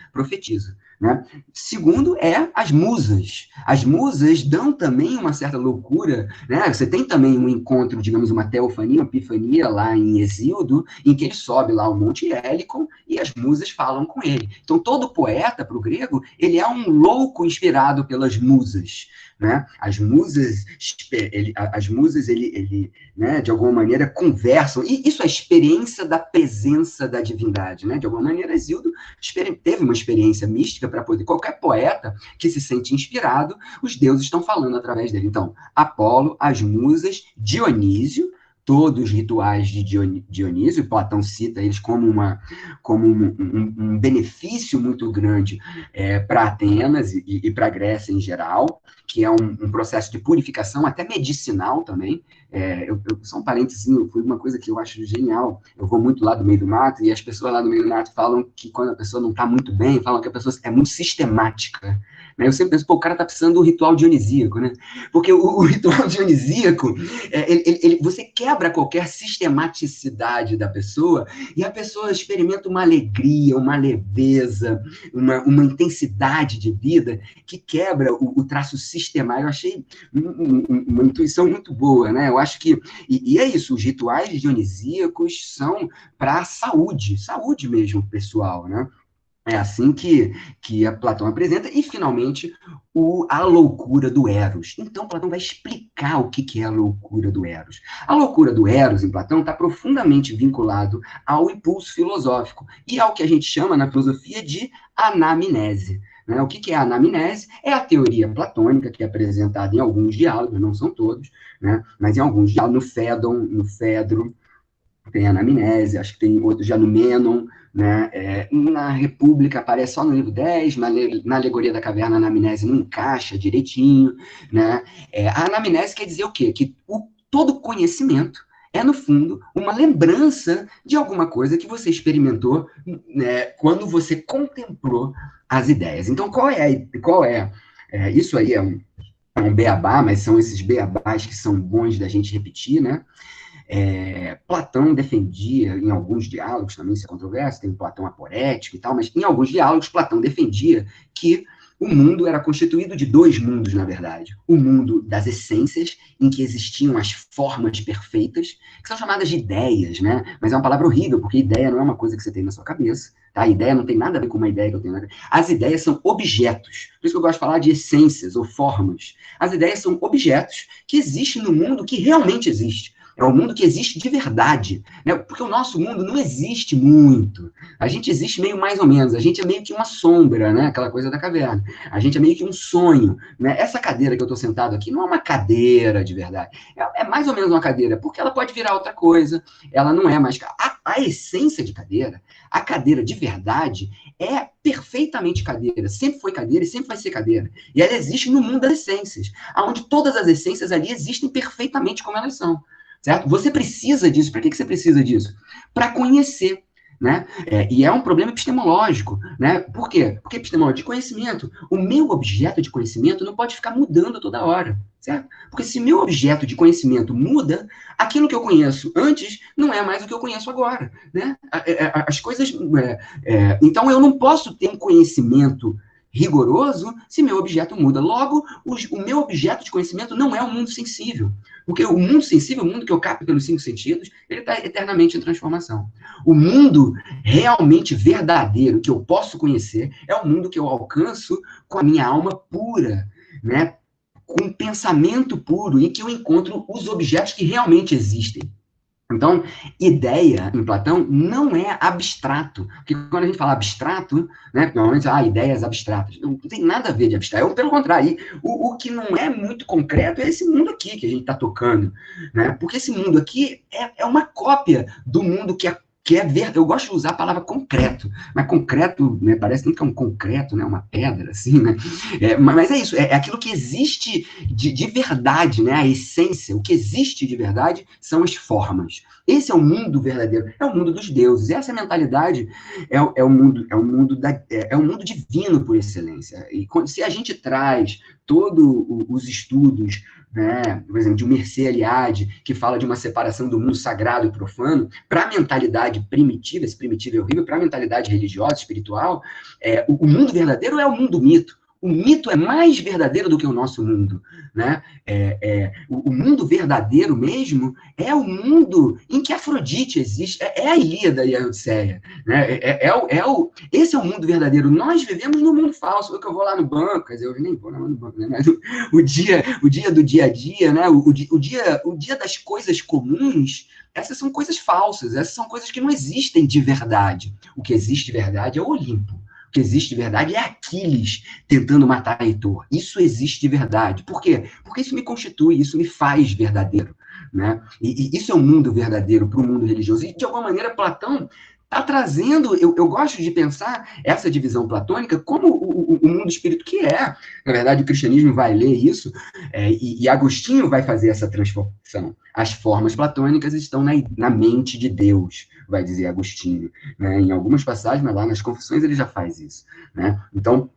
né? Segundo é as musas. As musas dão também uma certa loucura, né? Você tem também um encontro, digamos, uma teofania, uma epifania lá em Hesíodo, em que ele sobe lá o Monte Hélicon e as musas falam com ele. Então, todo poeta, para o grego, ele é um louco inspirado pelas musas, né? As musas, né, de alguma maneira, conversam, e isso é a experiência da presença da divindade, né? De alguma maneira, Hesíodo teve uma experiência mística para poder, qualquer poeta que se sente inspirado, os deuses estão falando através dele. Então, Apolo, as musas, Dionísio, todos os rituais de Dionísio, Platão cita eles como um benefício muito grande para Atenas e para a Grécia em geral, que é um processo de purificação, até medicinal também. Só um parênteses, foi uma coisa que eu acho genial. Eu vou muito lá do meio do mato, e as pessoas lá do meio do mato falam que quando a pessoa não está muito bem, falam que a pessoa é muito sistemática. Né? Eu sempre penso, pô, o cara está precisando do ritual dionisíaco, né? Porque o ritual dionisíaco, você quebra qualquer sistematicidade da pessoa, e a pessoa experimenta uma alegria, uma leveza, uma intensidade de vida que quebra o traço sistemático. Eu achei uma intuição muito boa, né? Eu acho que, e é isso, os rituais dionisíacos são para a saúde mesmo, pessoal, né? É assim que a Platão apresenta, e, finalmente, a loucura do Eros. Então, Platão vai explicar o que é a loucura do Eros. A loucura do Eros, em Platão, está profundamente vinculado ao impulso filosófico e ao que a gente chama, na filosofia, de anamnese. Né? O que é a anamnese? É a teoria platônica, que é apresentada em alguns diálogos, não são todos, né? Mas em alguns diálogos, no Fedro, tem a anamnese, acho que tem outro já no Mênon, né? Na República aparece só no livro 10, na Alegoria da Caverna a anamnese não encaixa direitinho, né? A anamnese quer dizer o quê? Que todo conhecimento é, no fundo, uma lembrança de alguma coisa que você experimentou, né, quando você contemplou as ideias. Então, isso aí é um beabá, mas são esses beabás que são bons da gente repetir, né? Platão defendia, em alguns diálogos, também isso é controverso, tem Platão aporético e tal, mas em alguns diálogos Platão defendia que o mundo era constituído de 2 mundos, na verdade. O mundo das essências, em que existiam as formas perfeitas, que são chamadas de ideias, né? Mas é uma palavra horrível, porque ideia não é uma coisa que você tem na sua cabeça, tá? A ideia não tem nada a ver com uma ideia que eu tenho na cabeça. As ideias são objetos. Por isso que eu gosto de falar de essências ou formas. As ideias são objetos que existem no mundo, que realmente existe. É o mundo que existe de verdade, né? Porque o nosso mundo não existe muito. A gente existe meio mais ou menos. A gente é meio que uma sombra, né? Aquela coisa da caverna. A gente é meio que um sonho, né? Essa cadeira que eu estou sentado aqui não é uma cadeira de verdade. É mais ou menos uma cadeira, porque ela pode virar outra coisa. Ela não é mais... A essência de cadeira, a cadeira de verdade, é perfeitamente cadeira. Sempre foi cadeira e sempre vai ser cadeira. E ela existe no mundo das essências, onde todas as essências ali existem perfeitamente como elas são. Certo? Você precisa disso. Para que você precisa disso? Para conhecer. Né? E é um problema epistemológico. Né? Por quê? Porque epistemologia de conhecimento. O meu objeto de conhecimento não pode ficar mudando toda hora. Certo? Porque se meu objeto de conhecimento muda, aquilo que eu conheço antes não é mais o que eu conheço agora. Né? As coisas... Então, eu não posso ter um conhecimento rigoroso se meu objeto muda. Logo, o meu objeto de conhecimento não é o mundo sensível. Porque o mundo sensível, o mundo que eu capto pelos 5 sentidos, ele está eternamente em transformação. O mundo realmente verdadeiro que eu posso conhecer é o mundo que eu alcanço com a minha alma pura, né? Com um pensamento puro, em que eu encontro os objetos que realmente existem. Então, ideia em Platão não é abstrato. Porque quando a gente fala abstrato, né, normalmente, ideias abstratas. Não tem nada a ver de abstrato. Pelo contrário, o que não é muito concreto é esse mundo aqui que a gente está tocando. Né? Porque esse mundo aqui é uma cópia do mundo que é verdade. Eu gosto de usar a palavra concreto, mas concreto, né, parece que é um concreto, né, uma pedra, assim, né? Mas é isso, é aquilo que existe de verdade, né? A essência, o que existe de verdade são as formas. Esse é o mundo verdadeiro, é o mundo dos deuses. Essa mentalidade é o mundo divino por excelência. E se a gente traz todos os estudos, né, por exemplo, de Mircea Eliade, que fala de uma separação do mundo sagrado e profano, para a mentalidade primitiva, esse primitivo é horrível, para a mentalidade religiosa, espiritual, o mundo verdadeiro é o mundo mito. O mito é mais verdadeiro do que o nosso mundo, né? O mundo verdadeiro mesmo é o mundo em que Afrodite existe, é a Ilíada e a Odisseia, né? Esse é o mundo verdadeiro. Nós vivemos no mundo falso, que eu vou lá no banco, quer dizer, eu nem vou lá no banco, né? Mas o dia do dia a dia, né? O dia das coisas comuns, essas são coisas falsas, essas são coisas que não existem de verdade. O que existe de verdade é o Olimpo. O que existe de verdade é Aquiles tentando matar Heitor. Isso existe de verdade. Por quê? Porque isso me constitui, isso me faz verdadeiro. Né? E isso é um mundo verdadeiro para o mundo religioso. E, de alguma maneira, Platão está trazendo, eu gosto de pensar essa divisão platônica como o mundo espírito que é. Na verdade, o cristianismo vai ler isso, e Agostinho vai fazer essa transformação. As formas platônicas estão na mente de Deus, vai dizer Agostinho. Né? Em algumas passagens, mas lá nas Confissões ele já faz isso. Né? Então,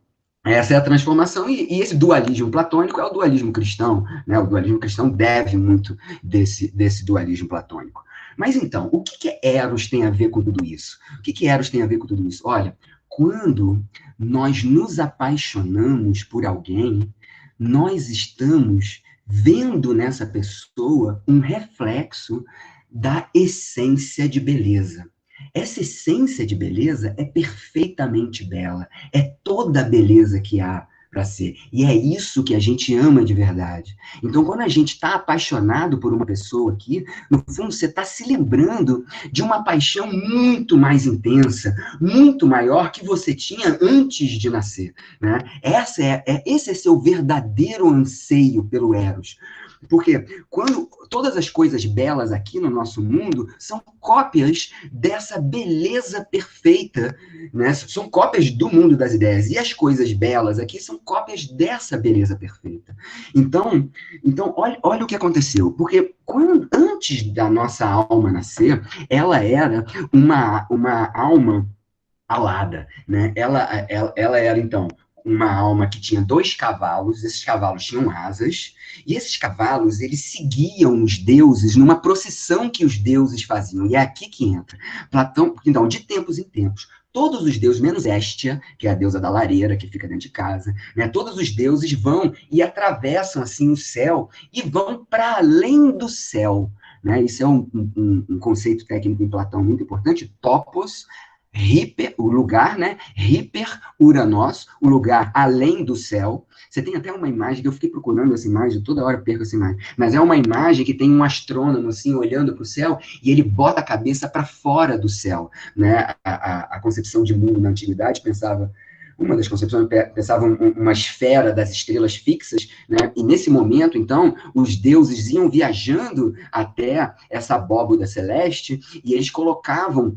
essa é a transformação, e esse dualismo platônico é o dualismo cristão, né? O dualismo cristão deve muito desse dualismo platônico. Mas então, o que Eros tem a ver com tudo isso? O que Eros tem a ver com tudo isso? Olha, quando nós nos apaixonamos por alguém, nós estamos vendo nessa pessoa um reflexo da essência de beleza. Essa essência de beleza é perfeitamente bela, é toda a beleza que há para ser. E é isso que a gente ama de verdade. Então, quando a gente está apaixonado por uma pessoa aqui, no fundo, você está se lembrando de uma paixão muito mais intensa, muito maior que você tinha antes de nascer. Né? Esse é seu verdadeiro anseio pelo Eros. Porque quando todas as coisas belas aqui no nosso mundo são cópias dessa beleza perfeita, né? São cópias do mundo das ideias. E as coisas belas aqui são cópias dessa beleza perfeita. Então olha o que aconteceu. Porque antes da nossa alma nascer, ela era uma alma alada, né? Ela era, então, uma alma que tinha 2 cavalos, esses cavalos tinham asas, e esses cavalos, eles seguiam os deuses numa procissão que os deuses faziam, e é aqui que entra. Platão, então, de tempos em tempos, todos os deuses, menos Héstia, que é a deusa da lareira, que fica dentro de casa, né? Todos os deuses vão e atravessam, assim, o céu, e vão para além do céu, né? Isso é um conceito técnico em Platão muito importante, topos, Hiper, o lugar, né? Hiper Uranos, o lugar além do céu. Você tem até uma imagem, que eu fiquei procurando essa imagem, toda hora eu perco essa imagem, mas é uma imagem que tem um astrônomo, assim, olhando para o céu, e ele bota a cabeça para fora do céu, né? A concepção de mundo na antiguidade pensava, uma das concepções pensava uma esfera das estrelas fixas, né? E nesse momento, então, os deuses iam viajando até essa abóboda celeste, e eles colocavam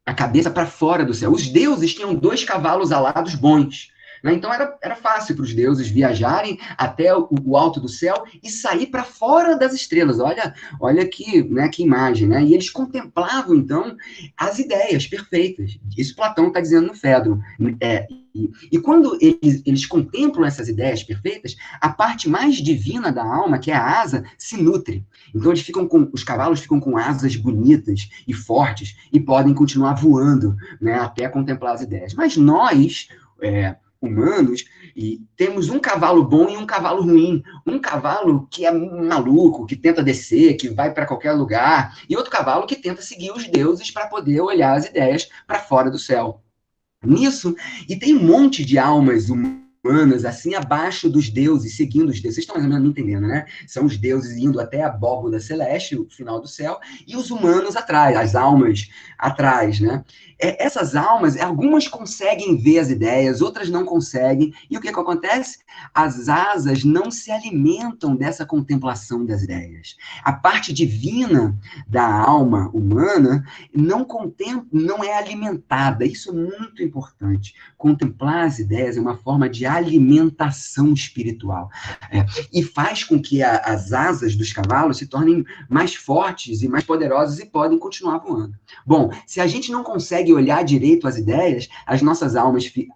a cabeça para fora do céu. Os deuses tinham 2 cavalos alados bons. Né? Então era fácil para os deuses viajarem até o alto do céu e sair para fora das estrelas. Olha que imagem. Né? E eles contemplavam, então, as ideias perfeitas. Isso Platão está dizendo no Fedro. E quando eles contemplam essas ideias perfeitas, a parte mais divina da alma, que é a asa, se nutre. Então os cavalos ficam com asas bonitas e fortes e podem continuar voando, né, até contemplar as ideias. Mas nós, humanos e temos um cavalo bom e um cavalo ruim. Um cavalo que é maluco, que tenta descer, que vai para qualquer lugar, e outro cavalo que tenta seguir os deuses para poder olhar as ideias para fora do céu. Nisso, e tem um monte de almas humanas assim abaixo dos deuses, seguindo os deuses. Vocês estão mais ou menos me entendendo, né? São os deuses indo até a abóboda celeste, o final do céu, e os humanos atrás, as almas atrás, né? Essas almas, algumas conseguem ver as ideias, outras não conseguem. E o que acontece? As asas não se alimentam dessa contemplação das ideias. A parte divina da alma humana não é alimentada. Isso é muito importante. Contemplar as ideias é uma forma de alimentação espiritual. E faz com que as asas dos cavalos se tornem mais fortes e mais poderosas e podem continuar voando. Bom, se a gente não consegue olhar direito as ideias, as nossas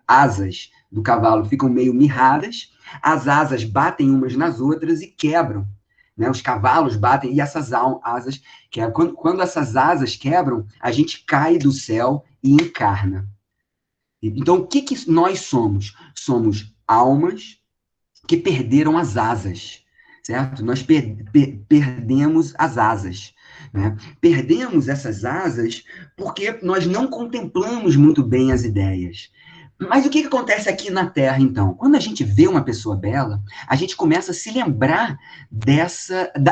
asas do cavalo ficam meio mirradas, as asas batem umas nas outras e quebram. Né? Os cavalos batem e essas asas quebram. Quando essas asas quebram, a gente cai do céu e encarna. Então, o que nós somos? Somos almas que perderam as asas, certo? Nós perdemos as asas. Né? Perdemos essas asas porque nós não contemplamos muito bem as ideias. Mas o que acontece aqui na Terra, então? Quando a gente vê uma pessoa bela, a gente começa a se lembrar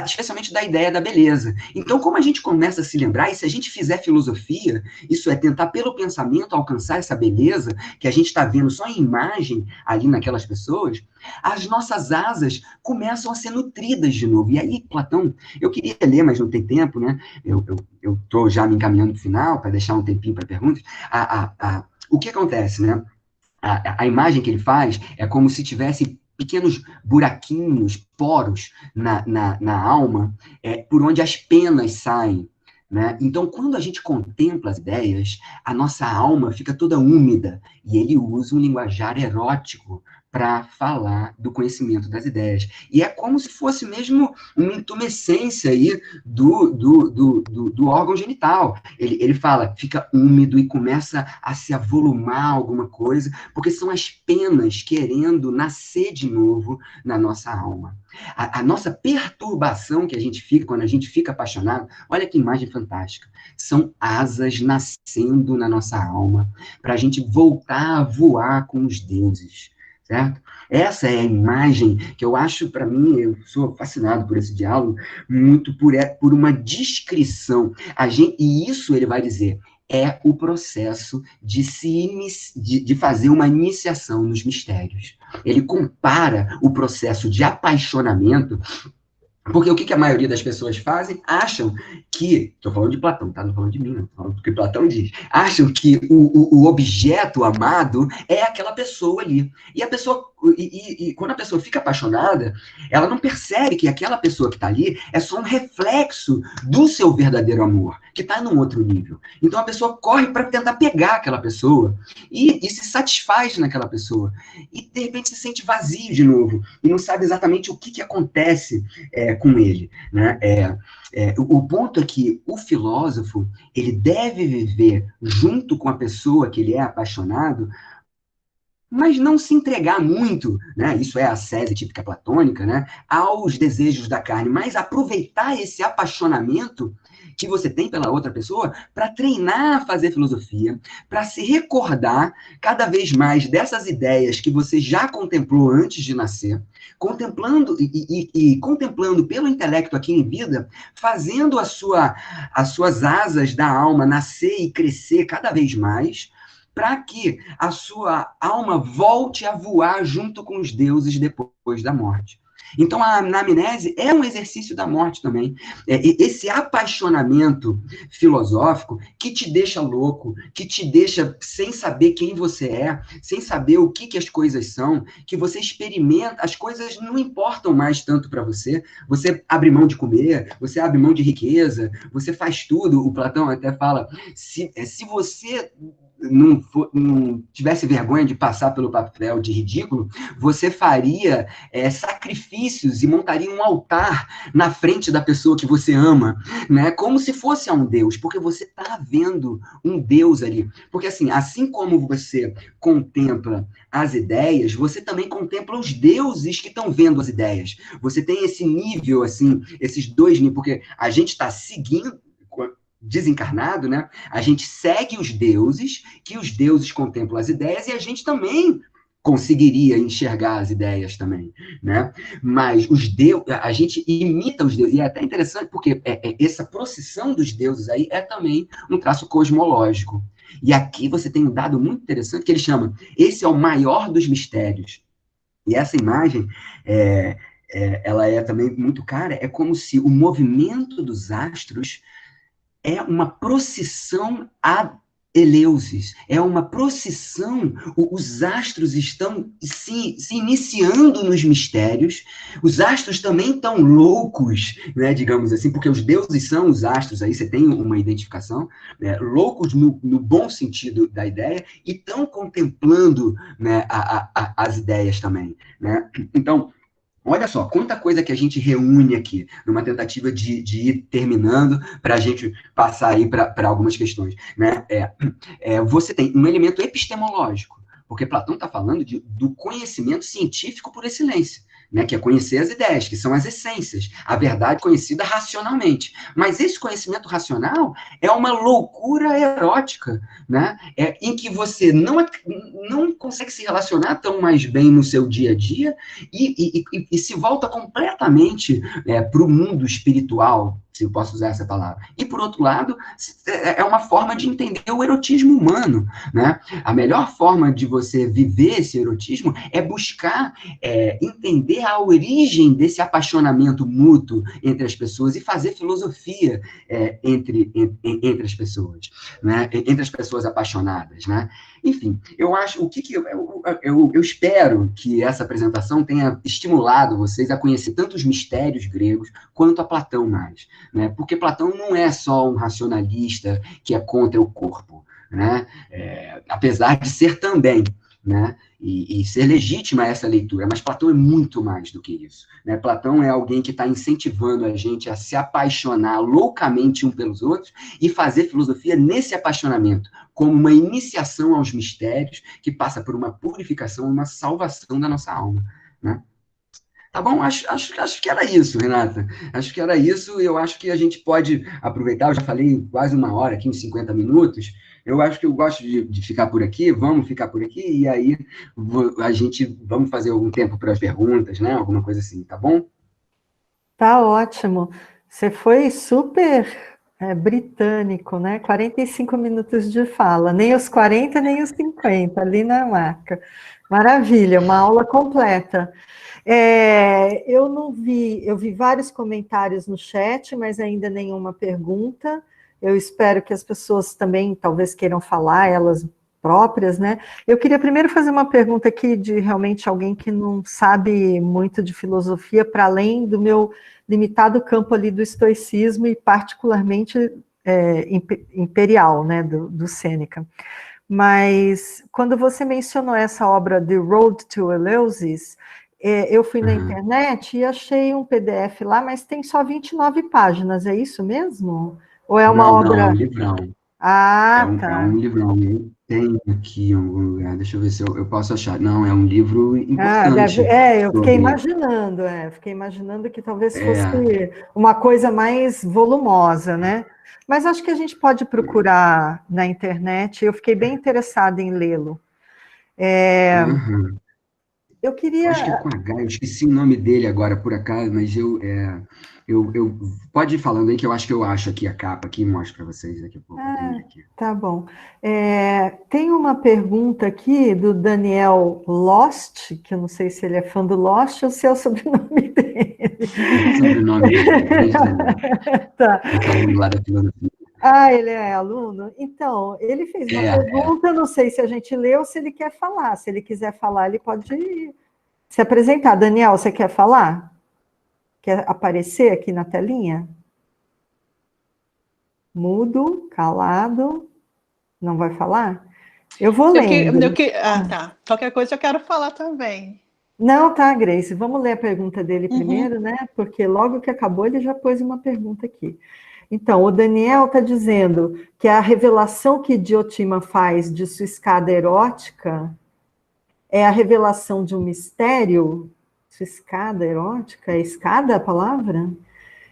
especialmente da ideia da beleza. Então, como a gente começa a se lembrar, e se a gente fizer filosofia, isso é tentar pelo pensamento alcançar essa beleza que a gente está vendo só em imagem ali naquelas pessoas, as nossas asas começam a ser nutridas de novo. E aí, Platão, eu queria ler, mas não tem tempo, né? Eu estou já me encaminhando para o final, para deixar um tempinho para perguntas. O que acontece, né? A imagem que ele faz é como se tivesse pequenos buraquinhos, poros na alma, por onde as penas saem. Né? Então, quando a gente contempla as ideias, a nossa alma fica toda úmida, e ele usa um linguajar erótico para falar do conhecimento das ideias. E é como se fosse mesmo uma intumescência aí do órgão genital. Ele fala, fica úmido e começa a se avolumar alguma coisa, porque são as penas querendo nascer de novo na nossa alma. A nossa perturbação que a gente fica quando a gente fica apaixonado, olha que imagem fantástica. São asas nascendo na nossa alma para a gente voltar a voar com os deuses. Certo? Essa é a imagem que eu acho, para mim, eu sou fascinado por esse diálogo, muito por uma descrição. E isso ele vai dizer, é o processo de fazer uma iniciação nos mistérios. Ele compara o processo de apaixonamento. Porque o que a maioria das pessoas fazem? Acham que, estou falando de Platão, tá? Não falando de mim, não. Estou falando do que Platão diz. Acham que o objeto amado é aquela pessoa ali. E a pessoa, quando a pessoa fica apaixonada, ela não percebe que aquela pessoa que está ali é só um reflexo do seu verdadeiro amor, que está num outro nível. Então a pessoa corre para tentar pegar aquela pessoa e se satisfaz naquela pessoa. E de repente se sente vazio de novo. E não sabe exatamente o que acontece com ele, né? O ponto é que o filósofo, ele deve viver junto com a pessoa que ele é apaixonado, mas não se entregar muito, né? Isso é a ascese típica platônica, né? Aos desejos da carne, mas aproveitar esse apaixonamento que você tem pela outra pessoa para treinar a fazer filosofia, para se recordar cada vez mais dessas ideias que você já contemplou antes de nascer, contemplando e contemplando pelo intelecto aqui em vida, fazendo as suas asas da alma nascer e crescer cada vez mais, para que a sua alma volte a voar junto com os deuses depois da morte. Então, a anamnese é um exercício da morte também. Esse apaixonamento filosófico que te deixa louco, que te deixa sem saber quem você é, sem saber o que as coisas são, que você experimenta, as coisas não importam mais tanto para você. Você abre mão de comer, você abre mão de riqueza, você faz tudo. O Platão até fala, se você não tivesse vergonha de passar pelo papel de ridículo, você faria sacrifícios e montaria um altar na frente da pessoa que você ama, né? Como se fosse a um Deus, porque você está vendo um Deus ali. Porque assim como você contempla as ideias, você também contempla os deuses que estão vendo as ideias. Você tem esse nível, assim, esses dois níveis, porque a gente está seguindo, desencarnado, né? A gente segue os deuses, que os deuses contemplam as ideias, e a gente também conseguiria enxergar as ideias também, né? Mas a gente imita os deuses, e é até interessante porque essa procissão dos deuses aí é também um traço cosmológico. E aqui você tem um dado muito interessante que ele chama, esse é o maior dos mistérios. E essa imagem, ela é também muito cara, é como se o movimento dos astros é uma procissão a Eleusis, é uma procissão, os astros estão se iniciando nos mistérios, os astros também estão loucos, né, digamos assim, porque os deuses são os astros, aí você tem uma identificação, né, loucos no bom sentido da ideia, e estão contemplando, né, as ideias também, né? Então, olha só, quanta coisa que a gente reúne aqui, numa tentativa de ir terminando, para a gente passar aí para algumas questões, né? Você tem um elemento epistemológico, porque Platão está falando do conhecimento científico por excelência, né? Que é conhecer as ideias, que são as essências, a verdade conhecida racionalmente. Mas esse conhecimento racional é uma loucura erótica, né? Em que você não consegue se relacionar tão mais bem no seu dia a dia, e se volta completamente para o mundo espiritual, se eu posso usar essa palavra. E, por outro lado, é uma forma de entender o erotismo humano, né? A melhor forma de você viver esse erotismo é buscar entender a origem desse apaixonamento mútuo entre as pessoas e fazer filosofia entre as pessoas, né? Entre as pessoas apaixonadas, né? Enfim, eu acho, eu espero que essa apresentação tenha estimulado vocês a conhecer tanto os mistérios gregos quanto a Platão mais, né? Porque Platão não é só um racionalista que é contra o corpo, né? Apesar de ser também, né? E ser legítima essa leitura, mas Platão é muito mais do que isso, né? Platão é alguém que está incentivando a gente a se apaixonar loucamente um pelos outros e fazer filosofia nesse apaixonamento, como uma iniciação aos mistérios que passa por uma purificação, uma salvação da nossa alma, né? Tá bom? Acho que era isso, Renata. Acho que era isso, e eu acho que a gente pode aproveitar. Eu já falei quase uma hora aqui, uns 50 minutos. Eu acho que eu gosto de ficar por aqui, vamos ficar por aqui, e aí vamos fazer algum tempo para as perguntas, né? Alguma coisa assim, tá bom? Tá ótimo. Você foi super britânico, né? 45 minutos de fala, nem os 40, nem os 50, ali na marca. Maravilha, uma aula completa. Eu não vi, eu vi vários comentários no chat, mas ainda nenhuma pergunta. Eu espero que as pessoas também talvez queiram falar, elas próprias, né? Eu queria primeiro fazer uma pergunta aqui de realmente alguém que não sabe muito de filosofia, para além do meu limitado campo ali do estoicismo e particularmente imperial, né, do Sêneca. Mas quando você mencionou essa obra The Road to Eleusis, eu fui na internet e achei um PDF lá, mas tem só 29 páginas, é isso mesmo? Ou é uma obra... Não, é um livrão. Ah, É tá. um livrão. Eu tenho aqui em algum lugar, deixa eu ver se eu posso achar. Não, é um livro importante Eu sobre... fiquei imaginando que talvez fosse uma coisa mais volumosa, né? Mas acho que a gente pode procurar na internet, eu fiquei bem interessada em lê-lo. Uhum. Eu Eu queria... acho que é com H, eu esqueci o nome dele agora, por acaso, mas pode ir falando aí que eu acho aqui a capa aqui e mostro para vocês daqui a pouco. Eu tenho aqui. Tá bom. Tem uma pergunta aqui do Daniel Lost, que eu não sei se ele é fã do Lost ou se é o sobrenome dele. É o sobrenome dele, grande Daniel. Tá. Esse aluno lá da filosofia. Ele é aluno? Então, ele fez uma É. pergunta, não sei se a gente leu ou se ele quer falar. Se ele quiser falar, ele pode se apresentar. Daniel, você quer falar? Quer aparecer aqui na telinha? Mudo, calado, não vai falar? Eu vou lendo. Tá. Qualquer coisa eu quero falar também. Não, tá, Grace. Vamos ler a pergunta dele primeiro, né? Porque logo que acabou, ele já pôs uma pergunta aqui. Então, o Daniel está dizendo que a revelação que Diotima faz de sua escada erótica é a revelação de um mistério. Sua escada erótica? É escada a palavra?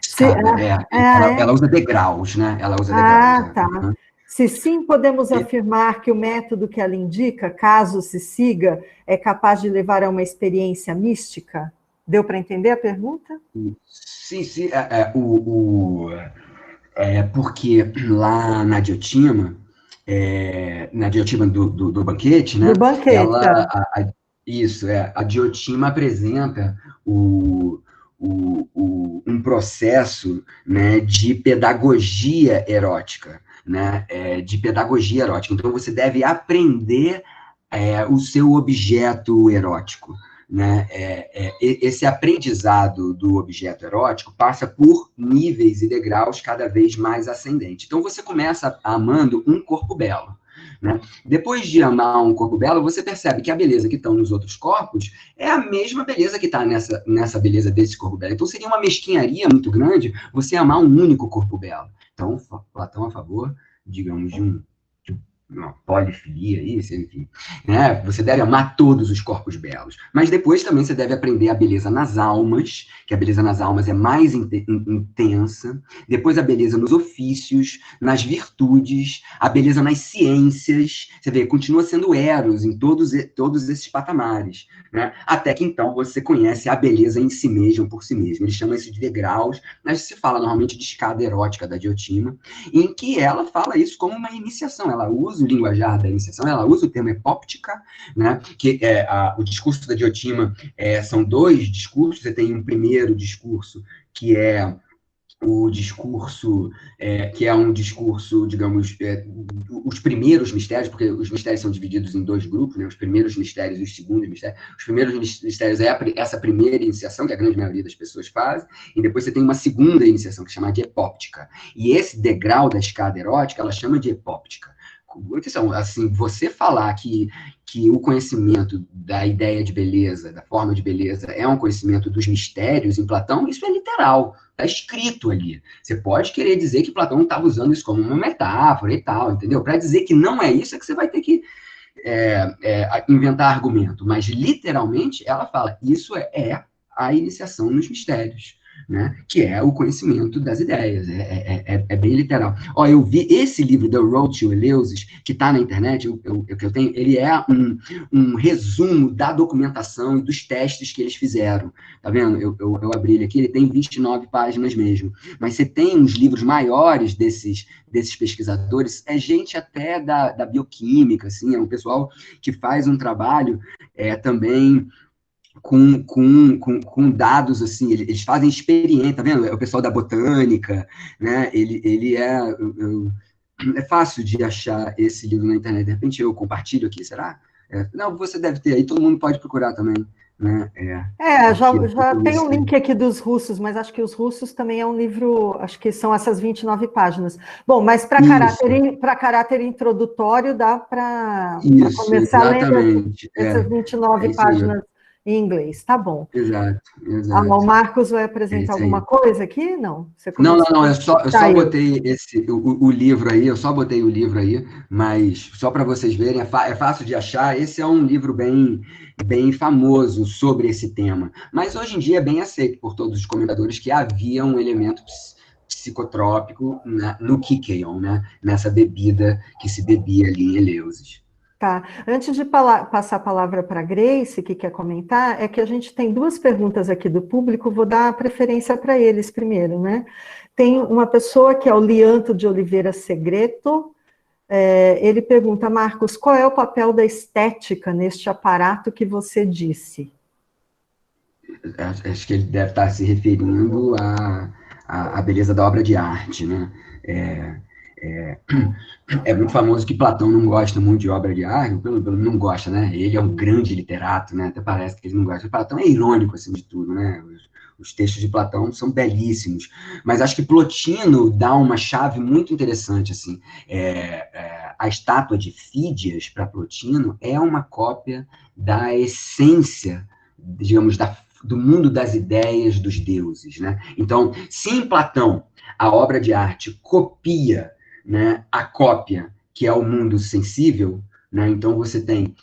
Escada, ela usa degraus, né? Ela usa degraus. Tá. Se sim, podemos afirmar que o método que ela indica, caso se siga, é capaz de levar a uma experiência mística? Deu para entender a pergunta? Sim. Porque lá na Diotima, do banquete, né? Do banquete. A Diotima apresenta um processo, né, de pedagogia erótica, né? De pedagogia erótica. Então, você deve aprender o seu objeto erótico, né? Esse aprendizado do objeto erótico passa por níveis e degraus cada vez mais ascendentes. Então, você começa amando um corpo belo, né? Depois de amar um corpo belo, você percebe que a beleza que estão nos outros corpos é a mesma beleza que está nessa beleza desse corpo belo. Então, seria uma mesquinharia muito grande você amar um único corpo belo. Então, Platão a favor, digamos, de uma polifilia, isso, enfim, né? Você deve amar todos os corpos belos, mas depois também você deve aprender a beleza nas almas, que a beleza nas almas é mais intensa, depois a beleza nos ofícios, nas virtudes, a beleza nas ciências, você vê, continua sendo Eros em todos esses patamares, né? Até que então você conhece a beleza em si mesmo, por si mesmo. Eles chamam isso de degraus, mas se fala normalmente de escada erótica da Diotima, em que ela fala isso como uma iniciação, ela usa o linguajar da iniciação, ela usa o termo epóptica, né, que o discurso da Diotima são dois discursos. Você tem um primeiro discurso que é o discurso, que é um discurso, digamos, os primeiros mistérios, porque os mistérios são divididos em dois grupos, né, os primeiros mistérios e os segundos mistérios. Os primeiros mistérios é essa primeira iniciação, que a grande maioria das pessoas faz, e depois você tem uma segunda iniciação, que chama de epóptica. E esse degrau da escada erótica, ela chama de epóptica. Assim, você falar que o conhecimento da ideia de beleza, da forma de beleza, é um conhecimento dos mistérios em Platão, isso é literal, está escrito ali. Você pode querer dizer que Platão estava usando isso como uma metáfora e tal, entendeu? Para dizer que não é isso, é que você vai ter que inventar argumento, mas literalmente ela fala, isso é a iniciação nos mistérios, né? Que é o conhecimento das ideias, é bem literal. Eu vi esse livro, The Road to Eleusis, que está na internet, que eu tenho, ele é um resumo da documentação e dos testes que eles fizeram, tá vendo? Eu abri ele aqui, ele tem 29 páginas mesmo, mas você tem uns livros maiores desses pesquisadores, gente até da bioquímica, assim, é um pessoal que faz um trabalho também com dados, assim, eles fazem experiência, tá vendo? É o pessoal da botânica, né? É fácil de achar esse livro na internet. De repente eu compartilho aqui, será? Não, você deve ter aí, todo mundo pode procurar também, né? Já tem um link aqui dos russos, mas acho que os russos também é um livro, acho que são essas 29 páginas. Bom, mas para caráter introdutório dá para começar lendo essas 29 páginas em inglês, tá bom. Exato. O Marcos vai apresentar alguma coisa aqui? Não? Não, eu só botei o livro aí, mas só para vocês verem, é fácil de achar. Esse é um livro bem famoso sobre esse tema, mas hoje em dia é bem aceito por todos os comentadores que havia um elemento psicotrópico no Kikeion, né? Nessa bebida que se bebia ali em Eleusis. Tá. Antes de passar a palavra para a Grace, que quer comentar, é que a gente tem duas perguntas aqui do público, vou dar a preferência para eles primeiro, né? Tem uma pessoa que é o Lianto de Oliveira Segreto, ele pergunta, Marcos, qual é o papel da estética neste aparato que você disse? Acho que ele deve estar se referindo à beleza da obra de arte, né? É muito famoso que Platão não gosta muito de obra de arte, não gosta, né? Ele é um grande literato, né? Até parece que ele não gosta. Platão é irônico, assim, de tudo, né? Os textos de Platão são belíssimos, mas acho que Plotino dá uma chave muito interessante, assim. a estátua de Fídias, para Plotino, é uma cópia da essência, digamos, do mundo das ideias dos deuses, né? Então, se em Platão a obra de arte copia, né, a cópia, que é o mundo sensível, né? Então você tem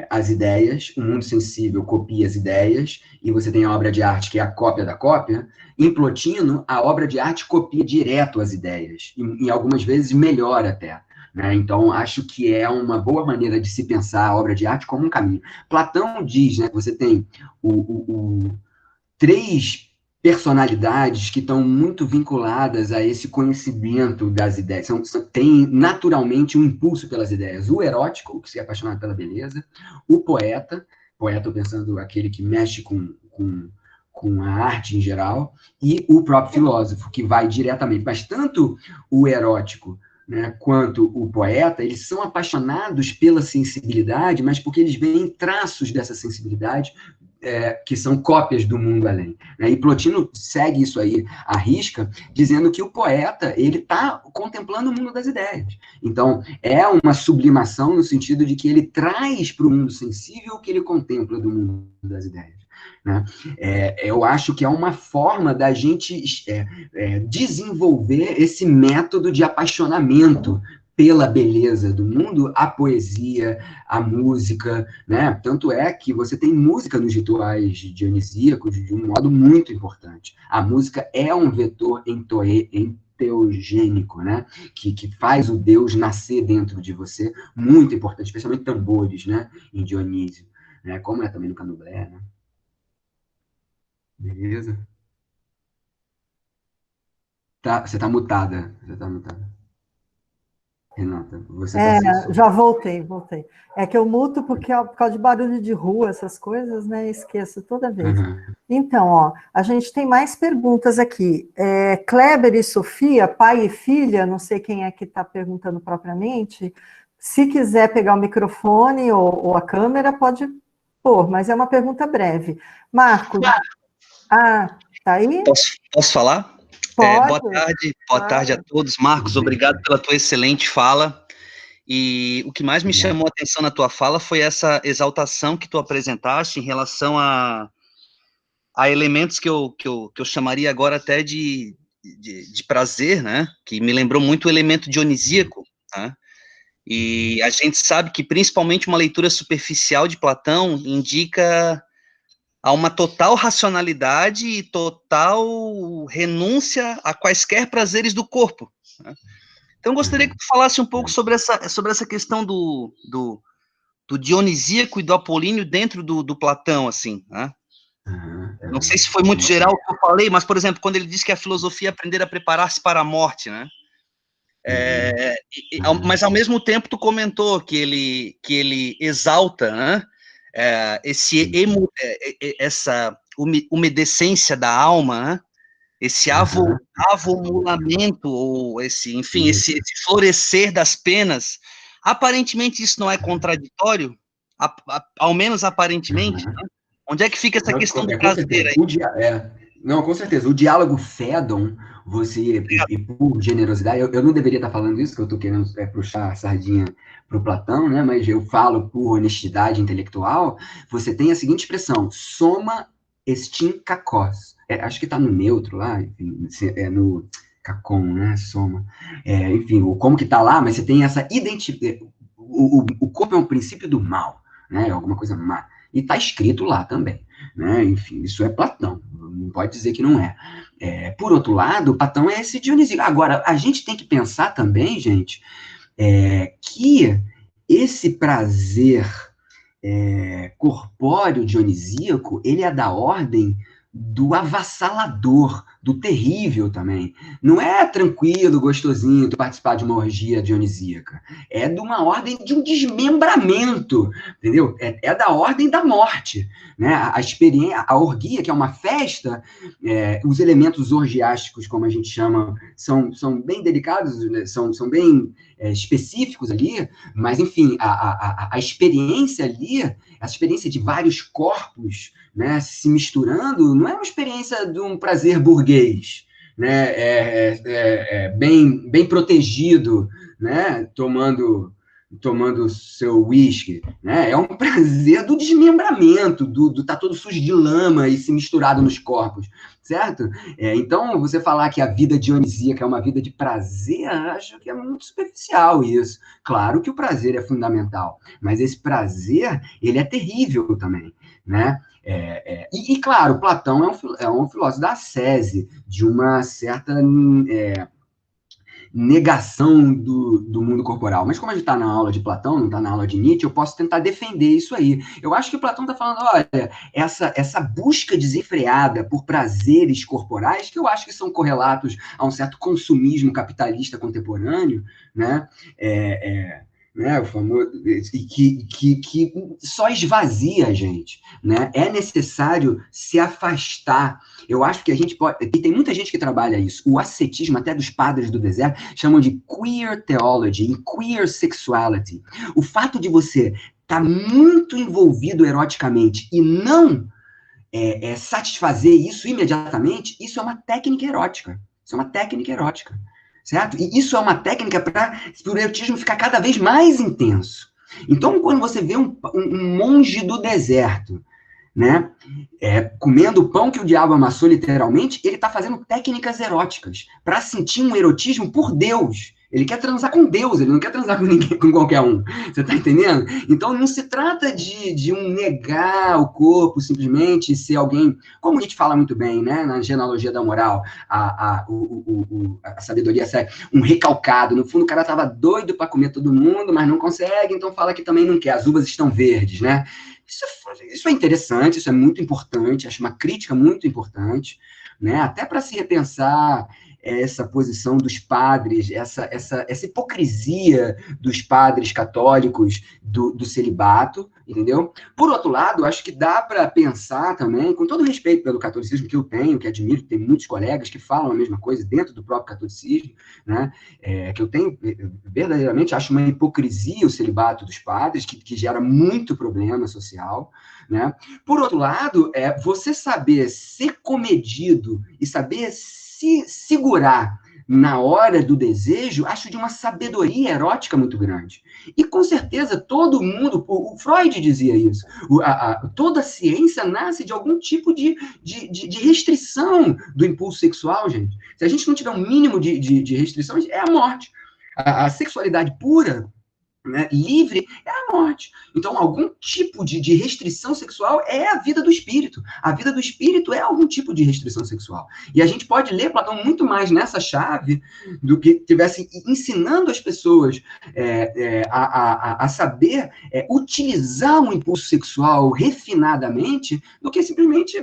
as ideias, o mundo sensível copia as ideias, e você tem a obra de arte, que é a cópia da cópia. Em Plotino, a obra de arte copia direto as ideias, e algumas vezes melhor até. Né? Então, acho que é uma boa maneira de se pensar a obra de arte como um caminho. Platão diz, né, que você tem três personalidades que estão muito vinculadas a esse conhecimento das ideias. Tem naturalmente um impulso pelas ideias. O erótico, que se é apaixonado pela beleza, o poeta pensando aquele que mexe com a arte em geral, e o próprio filósofo, que vai diretamente. Mas tanto o erótico, né, quanto o poeta, eles são apaixonados pela sensibilidade, mas porque eles veem traços dessa sensibilidade que são cópias do mundo além. Né? E Plotino segue isso aí à risca, dizendo que o poeta ele está contemplando o mundo das ideias. Então, é uma sublimação no sentido de que ele traz para o mundo sensível o que ele contempla do mundo das ideias. Né? Eu acho que é uma forma da gente desenvolver esse método de apaixonamento pela beleza do mundo, a poesia, a música, né? Tanto é que você tem música nos rituais dionisíacos de um modo muito importante. A música é um vetor enteogênico, né? Que faz o Deus nascer dentro de você, muito importante, especialmente tambores, né? Em Dionísio, né? Como é também no Candomblé, né? Beleza? Você tá mutada. Renata, você está censurada. Já voltei. É que eu muto porque por causa de barulho de rua, essas coisas, né? Esqueço toda vez. Uhum. Então, ó, a gente tem mais perguntas aqui. Kleber e Sofia, pai e filha, não sei quem é que está perguntando propriamente. Se quiser pegar o microfone ou a câmera, pode pôr, mas é uma pergunta breve. Marcos, tá aí? Posso falar? Pode. Boa tarde a todos. Marcos, obrigado pela tua excelente fala. E o que mais me chamou a atenção na tua fala foi essa exaltação que tu apresentaste em relação a elementos que eu chamaria agora até de prazer, né? Que me lembrou muito o elemento dionisíaco, né? E a gente sabe que principalmente uma leitura superficial de Platão indica a uma total racionalidade e total renúncia a quaisquer prazeres do corpo. Né? Então, eu gostaria que tu falasse um pouco sobre essa questão do dionisíaco e do apolíneo dentro do Platão, assim, né? Não sei se foi muito geral o que eu falei, mas, por exemplo, quando ele diz que a filosofia é aprender a preparar-se para a morte, né? Mas, ao mesmo tempo, tu comentou que ele exalta, né? Essa umedecência da alma, né? Esse avomulamento, ou esse florescer das penas. Aparentemente isso não é contraditório, ao menos aparentemente, né? Onde é que fica essa questão do prazer aí? Não, com certeza. O diálogo Fédon, e por generosidade, eu não deveria estar falando isso, que eu estou querendo puxar a sardinha para o Platão, né? Mas eu falo por honestidade intelectual. Você tem a seguinte expressão: soma estin kakos. Acho que está no neutro lá, enfim, no cacon, né? Soma. Enfim, como que está lá, mas você tem essa identidade. O corpo é um princípio do mal, né? Alguma coisa má. E está escrito lá também, né? Enfim, isso é Platão, não pode dizer que não é. Por outro lado, Platão é esse dionisíaco. Agora, a gente tem que pensar também, gente, que esse prazer corpóreo dionisíaco, ele é da ordem do avassalador, do terrível também. Não é tranquilo, gostosinho, tu participar de uma orgia dionisíaca. É de uma ordem de um desmembramento, entendeu? É da ordem da morte, né? A experiência, a orgia, que é uma festa, os elementos orgiásticos, como a gente chama, são bem delicados, né? são bem específicos ali, mas, enfim, a experiência ali, a experiência de vários corpos, né, se misturando, não é uma experiência de um prazer burguês, né, bem protegido, né, tomando seu whisky, né? É um prazer do desmembramento, tá todo sujo de lama e se misturado nos corpos, certo? Então, você falar que a vida dionisíaca é uma vida de prazer, acho que é muito superficial isso. Claro que o prazer é fundamental, mas esse prazer, ele é terrível também, né? E, claro, Platão é um filósofo da ascese, de uma certa negação do mundo corporal. Mas como a gente está na aula de Platão, não está na aula de Nietzsche, eu posso tentar defender isso aí. Eu acho que Platão está falando, olha, essa busca desenfreada por prazeres corporais, que eu acho que são correlatos a um certo consumismo capitalista contemporâneo, né? Né, o famoso, que só esvazia a gente, né? É necessário se afastar. Eu acho que a gente pode... E tem muita gente que trabalha isso. O ascetismo, até dos padres do deserto, chamam de queer theology, e queer sexuality. O fato de você estar muito envolvido eroticamente e não satisfazer isso imediatamente, isso é uma técnica erótica. Isso é uma técnica erótica. Certo? E isso é uma técnica para o erotismo ficar cada vez mais intenso. Então, quando você vê um monge do deserto, né, comendo o pão que o diabo amassou, literalmente, ele está fazendo técnicas eróticas para sentir um erotismo por Deus. Ele quer transar com Deus, ele não quer transar com ninguém, com qualquer um. Você está entendendo? Então, não se trata de um negar o corpo, simplesmente ser alguém, como a gente fala muito bem, né, na genealogia da moral, a sabedoria séria, um recalcado. No fundo, o cara estava doido para comer todo mundo, mas não consegue, então fala que também não quer. As uvas estão verdes, né? Isso é interessante, isso é muito importante, acho uma crítica muito importante, né? Até para se repensar essa posição dos padres, essa hipocrisia dos padres católicos do celibato, entendeu? Por outro lado, acho que dá para pensar também, com todo respeito pelo catolicismo que eu tenho, que admiro, tem muitos colegas que falam a mesma coisa dentro do próprio catolicismo, né? Que eu tenho, verdadeiramente, acho uma hipocrisia o celibato dos padres, que gera muito problema social, né? Por outro lado, você saber ser comedido e saber se segurar na hora do desejo, acho de uma sabedoria erótica muito grande. E, com certeza, todo mundo... O Freud dizia isso. Toda a ciência nasce de algum tipo de restrição do impulso sexual, gente. Se a gente não tiver um mínimo de restrições, é a morte. A sexualidade pura, né, livre, é a morte. Então, algum tipo de restrição sexual é a vida do espírito. A vida do espírito é algum tipo de restrição sexual. E a gente pode ler Platão muito mais nessa chave do que estivesse ensinando as pessoas a saber utilizar um impulso sexual refinadamente do que simplesmente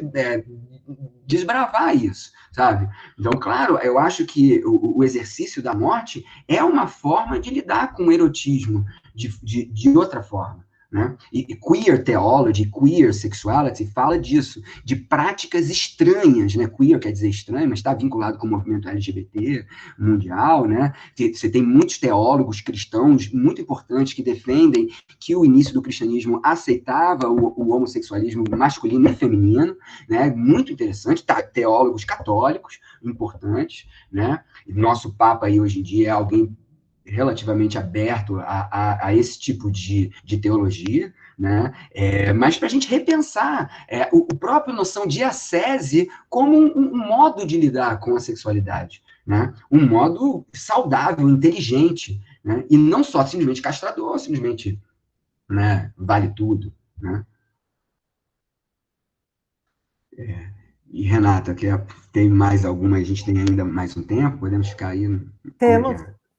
desbravar isso, sabe? Então, claro, eu acho que o exercício da morte é uma forma de lidar com o erotismo de outra forma, né? E queer theology, queer sexuality fala disso, de práticas estranhas, né? Queer quer dizer estranho, mas está vinculado com o movimento LGBT mundial, né? Você tem muitos teólogos cristãos muito importantes que defendem que o início do cristianismo aceitava o homossexualismo masculino e feminino, né? Muito interessante, teólogos católicos importantes, né? Nosso Papa aí hoje em dia é alguém relativamente aberto a esse tipo de teologia, né? Mas para a gente repensar o próprio noção de ascese como um modo de lidar com a sexualidade, né? Um modo saudável, inteligente, né? E não só simplesmente castrador, simplesmente, né, vale tudo, né? E Renata, tem mais alguma? A gente tem ainda mais um tempo? Podemos ficar aí?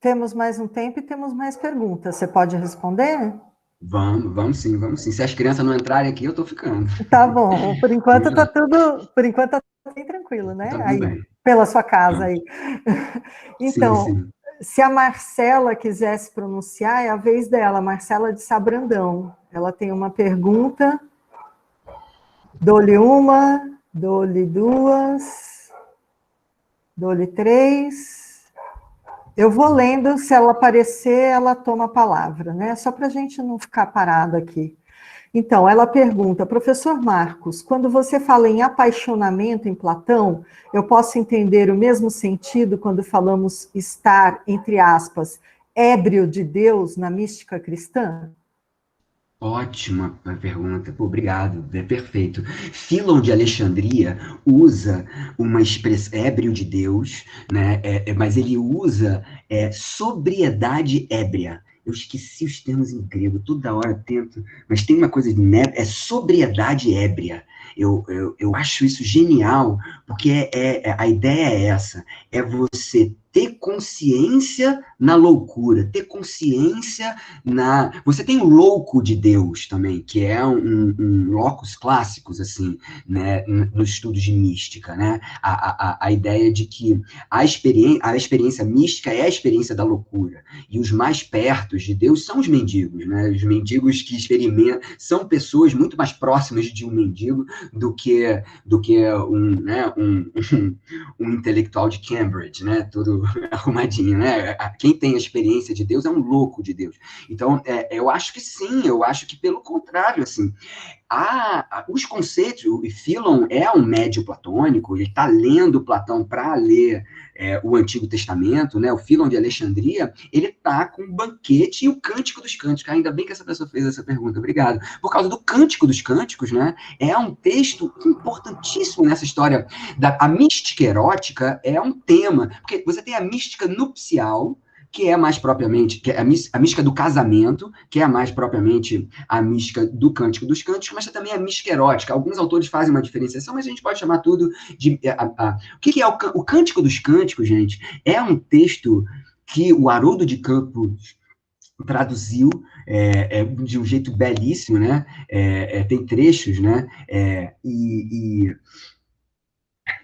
Temos mais um tempo e temos mais perguntas. Você pode responder? Vamos sim. Se as crianças não entrarem aqui, eu tô ficando. Tá bom. Por enquanto tá bem tranquilo, né? Tá aí, bem. Pela sua casa aí. Então, sim. Se a Marcela quiser se pronunciar, é a vez dela, Marcela de Sabrandão. Ela tem uma pergunta. Dou-lhe uma, dou-lhe duas, dou-lhe três. Eu vou lendo, se ela aparecer, ela toma a palavra, né? Só para a gente não ficar parado aqui. Então, ela pergunta, professor Marcos, quando você fala em apaixonamento em Platão, eu posso entender o mesmo sentido quando falamos estar, entre aspas, ébrio de Deus na mística cristã? Ótima pergunta, pô, obrigado, é perfeito. Fílon de Alexandria usa uma expressão, ébrio de Deus, né? Mas ele usa sobriedade ébria. Eu esqueci os termos em grego, toda hora tento, mas tem uma coisa de sobriedade ébria. Eu acho isso genial, porque a ideia é essa, é você ter consciência na loucura, ter consciência na... Você tem o louco de Deus também, que é um locus clássicos, assim, né, nos estudos de mística, né? A ideia de que a experiência mística é a experiência da loucura, e os mais perto de Deus são os mendigos, né? Os mendigos que experimentam, são pessoas muito mais próximas de um mendigo do que um intelectual de Cambridge, né? Tudo arrumadinho, né? Quem tem a experiência de Deus é um louco de Deus. Então, eu acho que sim, eu acho que pelo contrário, assim, os conceitos, o Fílon é um médio platônico, ele está lendo Platão para ler o Antigo Testamento, né? O Fílon de Alexandria, ele está com o Banquete e o Cântico dos Cânticos. Ainda bem que essa pessoa fez essa pergunta, obrigado. Por causa do Cântico dos Cânticos, né? É um texto importantíssimo nessa história. A mística erótica é um tema, porque você tem a mística nupcial, que é mais propriamente, que é a mística do casamento, que é mais propriamente a mística do Cântico dos Cânticos, mas também a mística erótica. Alguns autores fazem uma diferenciação, mas a gente pode chamar tudo de... O que é o Cântico dos Cânticos, gente? É um texto que o Haroldo de Campos traduziu de um jeito belíssimo, né? Tem trechos, né?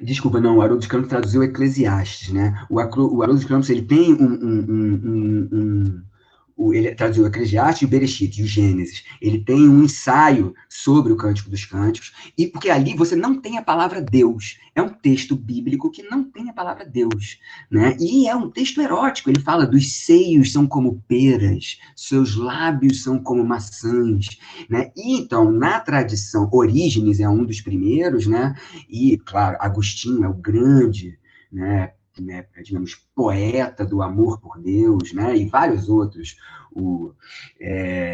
Desculpa, não, o Haroldo de Campos traduziu Eclesiastes, né? O Haroldo de Campos, ele tem ele traduziu o Eclesiastes e o Bereshit, e o Gênesis. Ele tem um ensaio sobre o Cântico dos Cânticos, e porque ali você não tem a palavra Deus. É um texto bíblico que não tem a palavra Deus, né? E é um texto erótico. Ele fala: dos seios são como peras, seus lábios são como maçãs, né? E então, na tradição, Orígenes é um dos primeiros, né? E, claro, Agostinho é o grande, né, digamos, poeta do amor por Deus, né, e vários outros.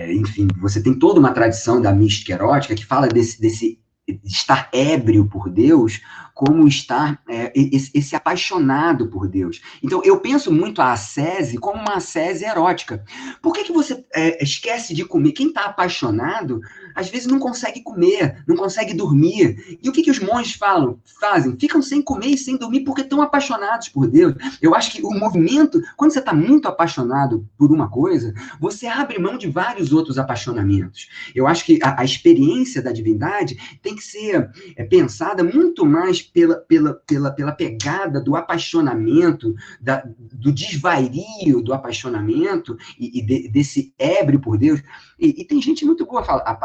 Enfim, você tem toda uma tradição da mística erótica que fala desse estar ébrio por Deus, como estar esse apaixonado por Deus. Então, eu penso muito a ascese como uma ascese erótica. Por que você esquece de comer? Quem está apaixonado, às vezes não consegue comer, não consegue dormir. E o que os monges fazem? Ficam sem comer e sem dormir porque estão apaixonados por Deus. Eu acho que o movimento, quando você está muito apaixonado por uma coisa, você abre mão de vários outros apaixonamentos. Eu acho que a experiência da divindade tem que ser pensada muito mais pela pegada do apaixonamento, do desvario do apaixonamento e desse ébrio por Deus. E tem gente muito boa a falar,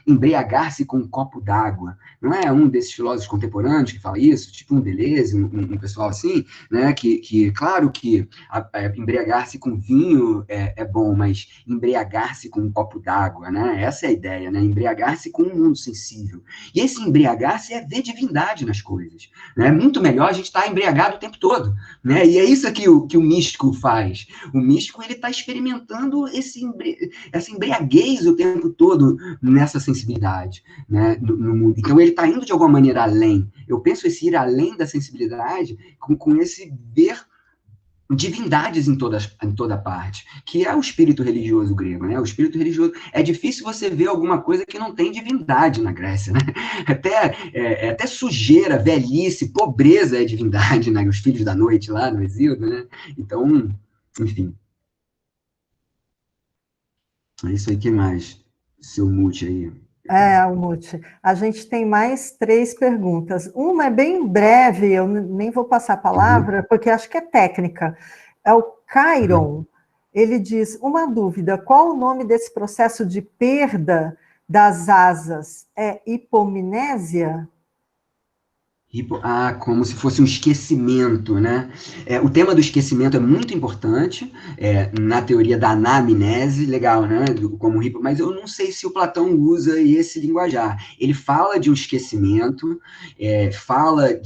embriagar-se com um copo d'água. Não é um desses filósofos contemporâneos que fala isso, tipo um Deleuze, um pessoal assim, né? Que claro que embriagar-se com vinho é bom, mas embriagar-se com um copo d'água, né? Essa é a ideia, né? Embriagar-se com um mundo sensível. E esse embriagar-se é ver divindade nas coisas, né? É muito melhor a gente estar embriagado o tempo todo, né? E é isso que o místico faz. O místico, ele está experimentando essa embriaguez o tempo todo nessa sensibilidade, né? No mundo. Então, ele está indo de alguma maneira além. Eu penso esse ir além da sensibilidade com esse ver divindades em toda parte, que é o espírito religioso grego, né? O espírito religioso, é difícil você ver alguma coisa que não tem divindade na Grécia, né? Até sujeira, velhice, pobreza é divindade, né? Os filhos da noite lá no Exíodo, né? Então, enfim. É isso aí, que mais? Seu mute aí. Almute. A gente tem mais 3 perguntas. Uma é bem breve, eu nem vou passar a palavra, porque acho que é técnica. É o Cairon. Ele diz, uma dúvida, qual o nome desse processo de perda das asas? É hipomnésia? Como se fosse um esquecimento, né? O tema do esquecimento é muito importante na teoria da anamnese, legal, né? Mas eu não sei se o Platão usa esse linguajar. Ele fala de um esquecimento, fala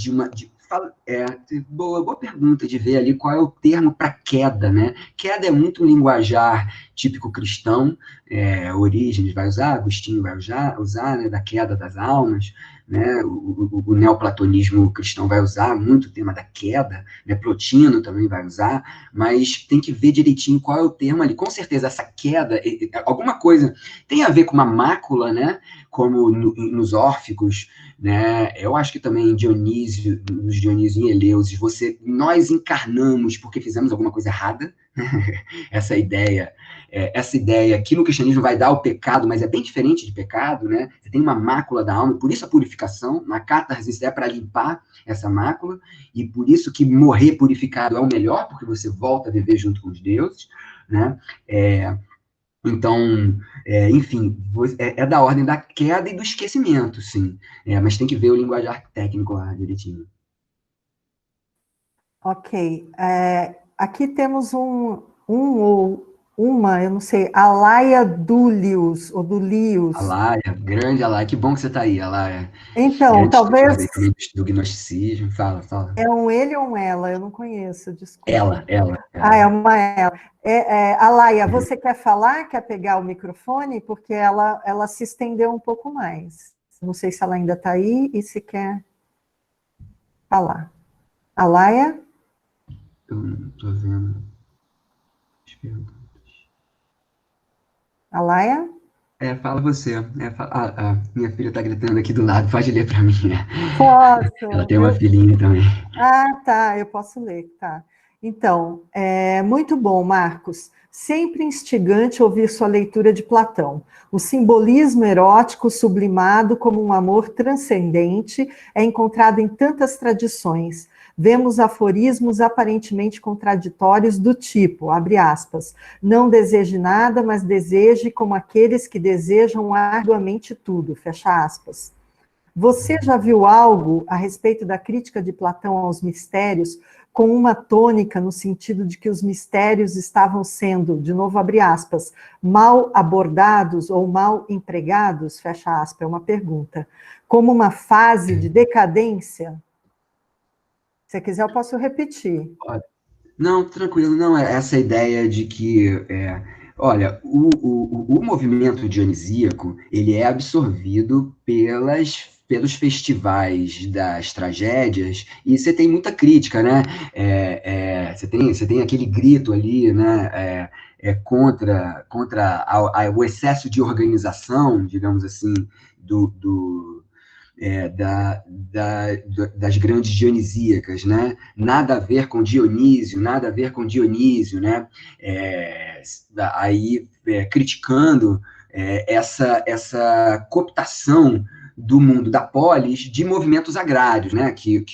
boa pergunta de ver ali qual é o termo para queda, né? Queda é muito um linguajar típico cristão, Orígenes vai usar, Agostinho vai usar, né, da queda das almas, né? O neoplatonismo cristão vai usar muito o tema da queda, né? Plotino também vai usar, mas tem que ver direitinho qual é o termo ali. Com certeza, essa queda, alguma coisa tem a ver com uma mácula, né? Como nos órficos, né? Eu acho que também em Dionísio, nos Dionísio e Eleusis, nós encarnamos porque fizemos alguma coisa errada, essa ideia que no cristianismo vai dar o pecado, mas é bem diferente de pecado, né? Você tem uma mácula da alma, e por isso a purificação, na catarse é para limpar essa mácula, e por isso que morrer purificado é o melhor, porque você volta a viver junto com os deuses, né? Então, enfim, é da ordem da queda e do esquecimento, sim. Mas tem que ver o linguajar técnico lá direitinho. Ok. Aqui temos ou uma, eu não sei, Alaia Dulius, ou Dulius. Alaia, grande Alaia, que bom que você está aí, Alaia. Então, talvez... Do gnosticismo, fala. É um ele ou um ela? Eu não conheço, desculpa. Ela. Ah, é uma ela. Alaia, você quer falar? Quer pegar o microfone? Porque ela se estendeu um pouco mais. Não sei se ela ainda está aí e se quer falar. Alaia? Eu não estou vendo. Alaia? Fala você. Minha filha está gritando aqui do lado, pode ler para mim. Posso. Ela tem uma filhinha também. Ah, tá, eu posso ler, tá. Então, muito bom, Marcos. Sempre instigante ouvir sua leitura de Platão. O simbolismo erótico sublimado como um amor transcendente é encontrado em tantas tradições. Vemos aforismos aparentemente contraditórios do tipo, abre aspas, não deseje nada, mas deseje como aqueles que desejam arduamente tudo, fecha aspas. Você já viu algo a respeito da crítica de Platão aos mistérios com uma tônica no sentido de que os mistérios estavam sendo, de novo abre aspas, mal abordados ou mal empregados, fecha aspas, é uma pergunta, como uma fase de decadência? Se quiser, eu posso repetir. Não, tranquilo, não, essa ideia de que, olha, o movimento dionisíaco, ele é absorvido pelos festivais das tragédias, e você tem muita crítica, né? Você tem aquele grito ali, né? Contra o excesso de organização, digamos assim, das grandes dionisíacas, né? Nada a ver com Dionísio, né? Criticando essa cooptação do mundo da polis de movimentos agrários, né? Que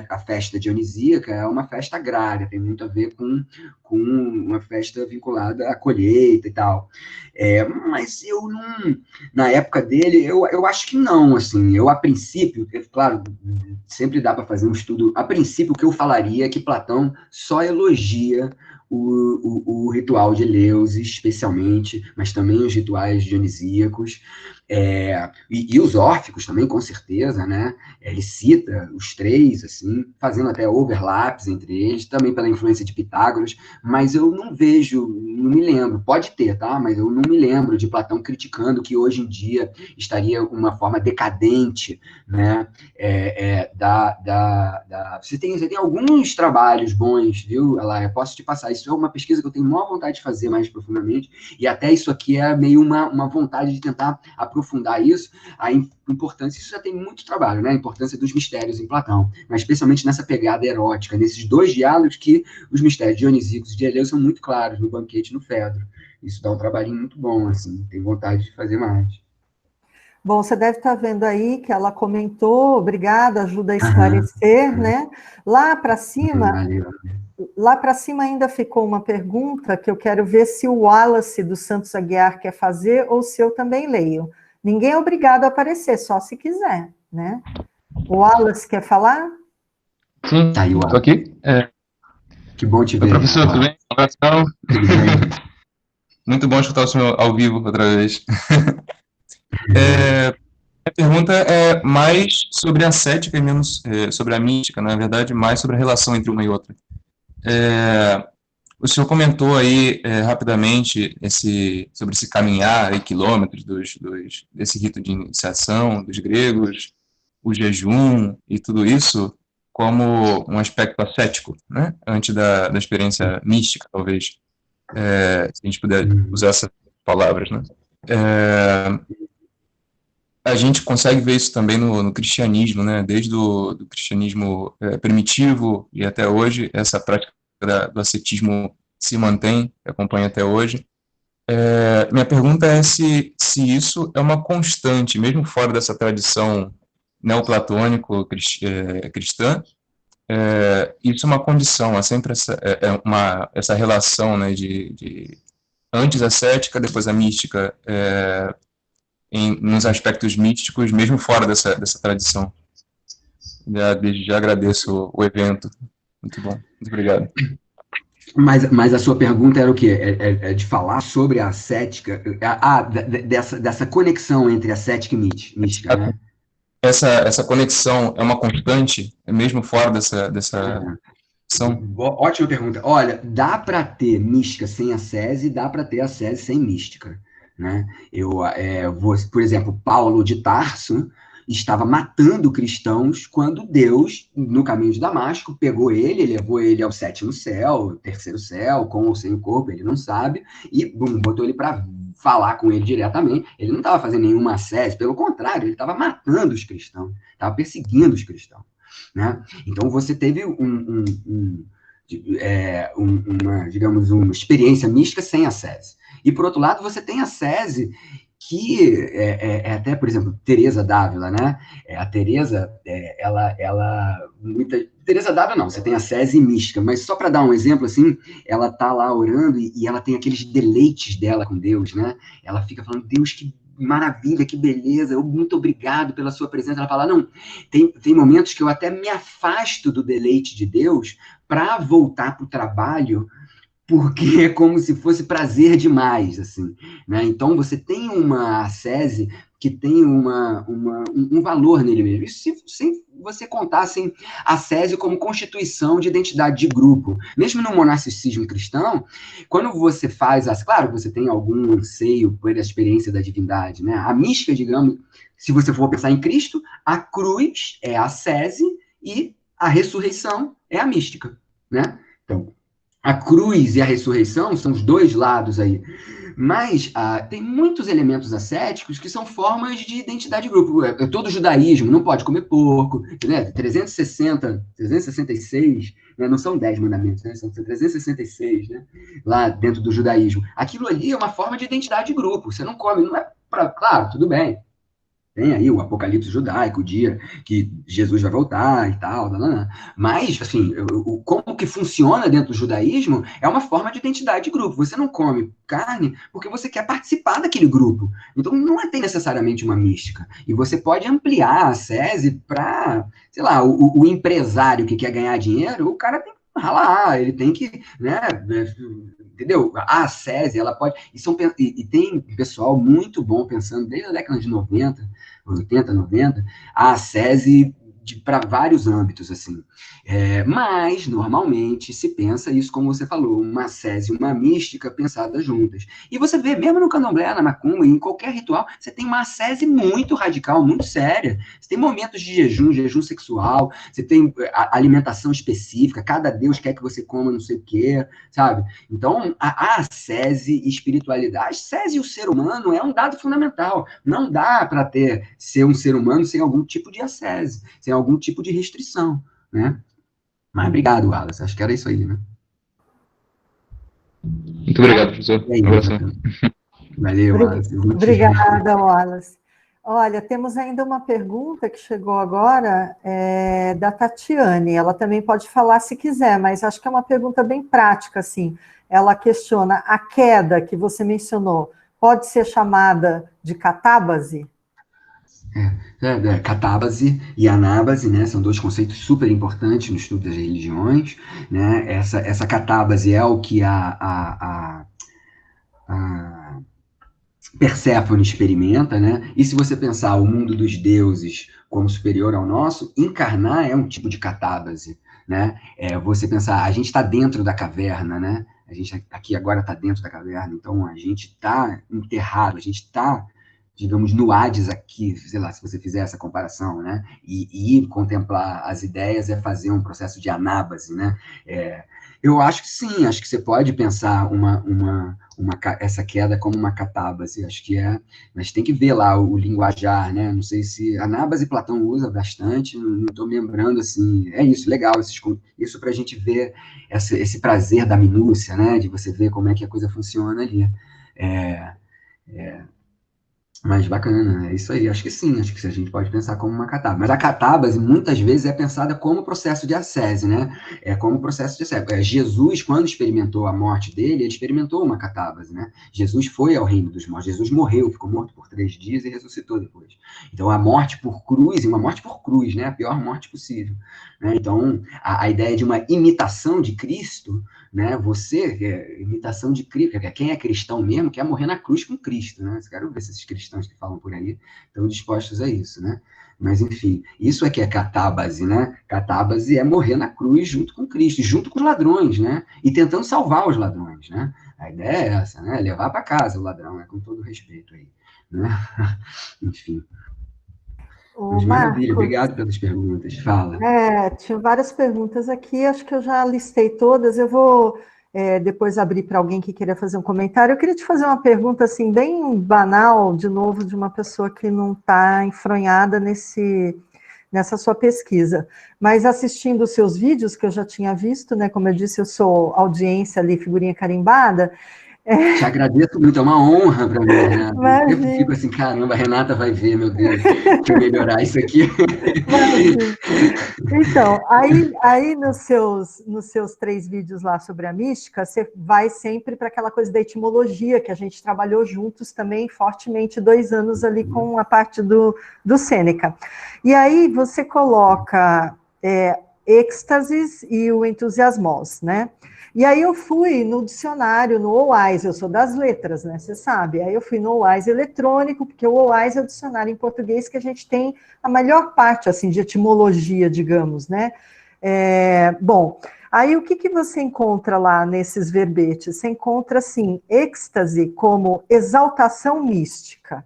a festa dionisíaca é uma festa agrária, tem muito a ver com uma festa vinculada à colheita e tal. Mas eu não... Na época dele, eu acho que não, assim. A princípio, claro, sempre dá para fazer um estudo. A princípio, o que eu falaria é que Platão só elogia o ritual de Eleusis, especialmente, mas também os rituais dionisíacos, e os órficos também, com certeza, né? Ele cita os três, assim, fazendo até overlaps entre eles, também pela influência de Pitágoras, mas eu não me lembro, pode ter, tá? Mas eu não me lembro de Platão criticando que hoje em dia estaria uma forma decadente, né? Você tem alguns trabalhos bons, viu, Alaia? Posso te passar. Isso é uma pesquisa que eu tenho maior vontade de fazer mais profundamente, e até isso aqui é meio uma vontade de tentar aprofundar isso, a importância, isso já tem muito trabalho, né? A importância dos mistérios em Platão, mas especialmente nessa pegada erótica, nesses dois diálogos que os mistérios dionisíacos de Eleusis são muito claros, no Banquete e no Fedro. Isso dá um trabalhinho muito bom, assim, tenho vontade de fazer mais. Bom, você deve estar vendo aí que ela comentou, obrigada, ajuda a esclarecer, né? Lá para cima, ainda ficou uma pergunta que eu quero ver se o Wallace do Santos Aguiar quer fazer ou se eu também leio. Ninguém é obrigado a aparecer, só se quiser, né? O Wallace quer falar? Sim, tá aí, estou aqui. Que bom te ver. Oi, professor, tudo bem? Um abração. Tudo bem? Muito bom escutar o senhor ao vivo outra vez. Minha pergunta é mais sobre a ascética e menos sobre a mística, na verdade, mais sobre a relação entre uma e outra. O senhor comentou aí rapidamente sobre esse caminhar aí, quilômetros desse rito de iniciação dos gregos, o jejum e tudo isso como um aspecto ascético, né? Antes da experiência mística, talvez, se a gente puder usar essas palavras, né? A gente consegue ver isso também no cristianismo, né? Desde do cristianismo primitivo e até hoje, essa prática do ascetismo se mantém, acompanha até hoje. Minha pergunta é se isso é uma constante, mesmo fora dessa tradição neoplatônico cristã, isso é uma condição, é sempre essa relação, né, de antes a cética, depois a mística, nos aspectos místicos, mesmo fora dessa tradição. Desde já agradeço o evento. Muito bom. Muito obrigado. Mas a sua pergunta era o quê? É de falar sobre a ascética, dessa conexão entre ascética e mística, né? Essa conexão é uma constante, mesmo fora dessa Ótima pergunta. Olha, dá para ter mística sem ascese e dá para ter ascese sem mística, né? Por exemplo, Paulo de Tarso estava matando cristãos quando Deus, no caminho de Damasco, pegou ele, levou ele ao 7º céu, 3º céu, com ou sem o corpo, ele não sabe, e botou ele para falar com ele diretamente. Ele não estava fazendo nenhuma ascese, pelo contrário, ele estava matando os cristãos, estava perseguindo os cristãos, né? Então você teve uma experiência mística sem ascese. E por outro lado, você tem ascese que até, por exemplo, Teresa d'Ávila, né? A Teresa, Teresa d'Ávila não, você tem ascese mística, mas só para dar um exemplo, assim, ela tá lá orando e ela tem aqueles deleites dela com Deus, né? Ela fica falando, Deus, que maravilha, que beleza, muito obrigado pela sua presença. Ela fala, não, tem momentos que eu até me afasto do deleite de Deus para voltar para o trabalho, porque é como se fosse prazer demais, assim, né? Então, você tem uma ascese que tem um valor nele mesmo. Isso se você contasse a ascese como constituição de identidade de grupo. Mesmo no monasticismo cristão, quando você faz claro, você tem algum anseio por a experiência da divindade, né? A mística, digamos, se você for pensar em Cristo, a cruz é a ascese e a ressurreição é a mística, né? Então, a cruz e a ressurreição são os dois lados aí. Mas tem muitos elementos ascéticos que são formas de identidade de grupo. Todo judaísmo não pode comer porco, né? 366, né? Não são 10 mandamentos, né? São 366, né? Lá dentro do judaísmo. Aquilo ali é uma forma de identidade de grupo. Você não come, não é para... Claro, tudo bem. Tem aí o apocalipse judaico, o dia que Jesus vai voltar e tal, mas, assim, como que funciona dentro do judaísmo é uma forma de identidade de grupo. Você não come carne porque você quer participar daquele grupo. Então, não tem necessariamente uma mística. E você pode ampliar a ascese para, sei lá, o empresário que quer ganhar dinheiro, o cara tem que ralar, ele tem que, né, entendeu? A ascese, ela pode... E tem pessoal muito bom pensando, desde a década de 90, 80, 90, a ascese para vários âmbitos, assim. Mas, normalmente, se pensa isso, como você falou, uma ascese e uma mística pensadas juntas. E você vê, mesmo no candomblé, na macumba, em qualquer ritual, você tem uma ascese muito radical, muito séria. Você tem momentos de jejum sexual, você tem alimentação específica, cada deus quer que você coma não sei o quê, sabe? Então, a ascese e espiritualidade, a ascese e o ser humano é um dado fundamental. Não dá para ser um ser humano sem algum tipo de ascese, sem algum tipo de restrição, né? Mas obrigado, Wallace. Acho que era isso aí, né? Muito obrigado, professor. Aí, valeu, Wallace. Obrigada, Wallace. Olha, temos ainda uma pergunta que chegou agora, da Tatiane. Ela também pode falar se quiser, mas acho que é uma pergunta bem prática, assim. Ela questiona, a queda que você mencionou, pode ser chamada de catábase? Catábase e anábase, né, são dois conceitos super importantes no estudo das religiões, né, essa catábase é o que Perséfone experimenta, né? E se você pensar o mundo dos deuses como superior ao nosso, encarnar é um tipo de catábase, né? Você pensar, a gente está dentro da caverna, né? A gente aqui agora está dentro da caverna, então a gente está enterrado, a gente está, digamos, no Hades aqui, sei lá, se você fizer essa comparação, né? E contemplar as ideias é fazer um processo de anábase, né? Eu acho que sim, acho que você pode pensar essa queda como uma catábase, acho que mas tem que ver lá o linguajar, né? Não sei se anábase Platão usa bastante, não estou me lembrando, assim, é isso, legal, isso para a gente ver esse prazer da minúcia, né? De você ver como é que a coisa funciona ali. Mas bacana, é isso aí, acho que sim, acho que a gente pode pensar como uma catábase. Mas a catábase, muitas vezes, é pensada como processo de ascese, né? É como processo de ascese. Jesus, quando experimentou a morte dele, ele experimentou uma catábase, né? Jesus foi ao reino dos mortos, Jesus morreu, ficou morto por 3 dias e ressuscitou depois. Então, a morte por cruz, e uma morte por cruz, né? A pior morte possível. Né? Então, a ideia de uma imitação de Cristo, né? Imitação de Cristo, quem é cristão mesmo quer morrer na cruz com Cristo, né? Eu quero ver se esses cristãos que falam por aí estão dispostos a isso, né? Mas, enfim, isso é que é catábase, né? Catábase é morrer na cruz junto com Cristo, junto com os ladrões, né? E tentando salvar os ladrões, né? A ideia é essa, né? Levar para casa o ladrão, né? Com todo respeito aí, né? Enfim. Mas maravilha, Marcos, obrigado pelas perguntas. Fala. tinha várias perguntas aqui, acho que eu já listei todas, eu vou depois abrir para alguém que queria fazer um comentário. Eu queria te fazer uma pergunta, assim, bem banal, de novo, de uma pessoa que não está enfronhada nessa sua pesquisa, mas assistindo os seus vídeos, que eu já tinha visto, né, como eu disse, eu sou audiência ali, figurinha carimbada. Te agradeço muito, é uma honra para mim, Renata. Imagina. Eu sempre fico assim, caramba, a Renata vai ver, meu Deus, deixa eu melhorar isso aqui. Imagina. Então, aí nos seus 3 vídeos lá sobre a mística, você vai sempre para aquela coisa da etimologia, que a gente trabalhou juntos também fortemente 2 anos ali com a parte do Sêneca. E aí você coloca êxtasis e o entusiasmos, né? E aí eu fui no dicionário, no OAIS, eu sou das letras, né, você sabe, aí eu fui no OAIS eletrônico, porque o OAIS é o dicionário em português que a gente tem a melhor parte, assim, de etimologia, digamos, né. Bom, aí o que você encontra lá nesses verbetes? Você encontra, assim, êxtase como exaltação mística.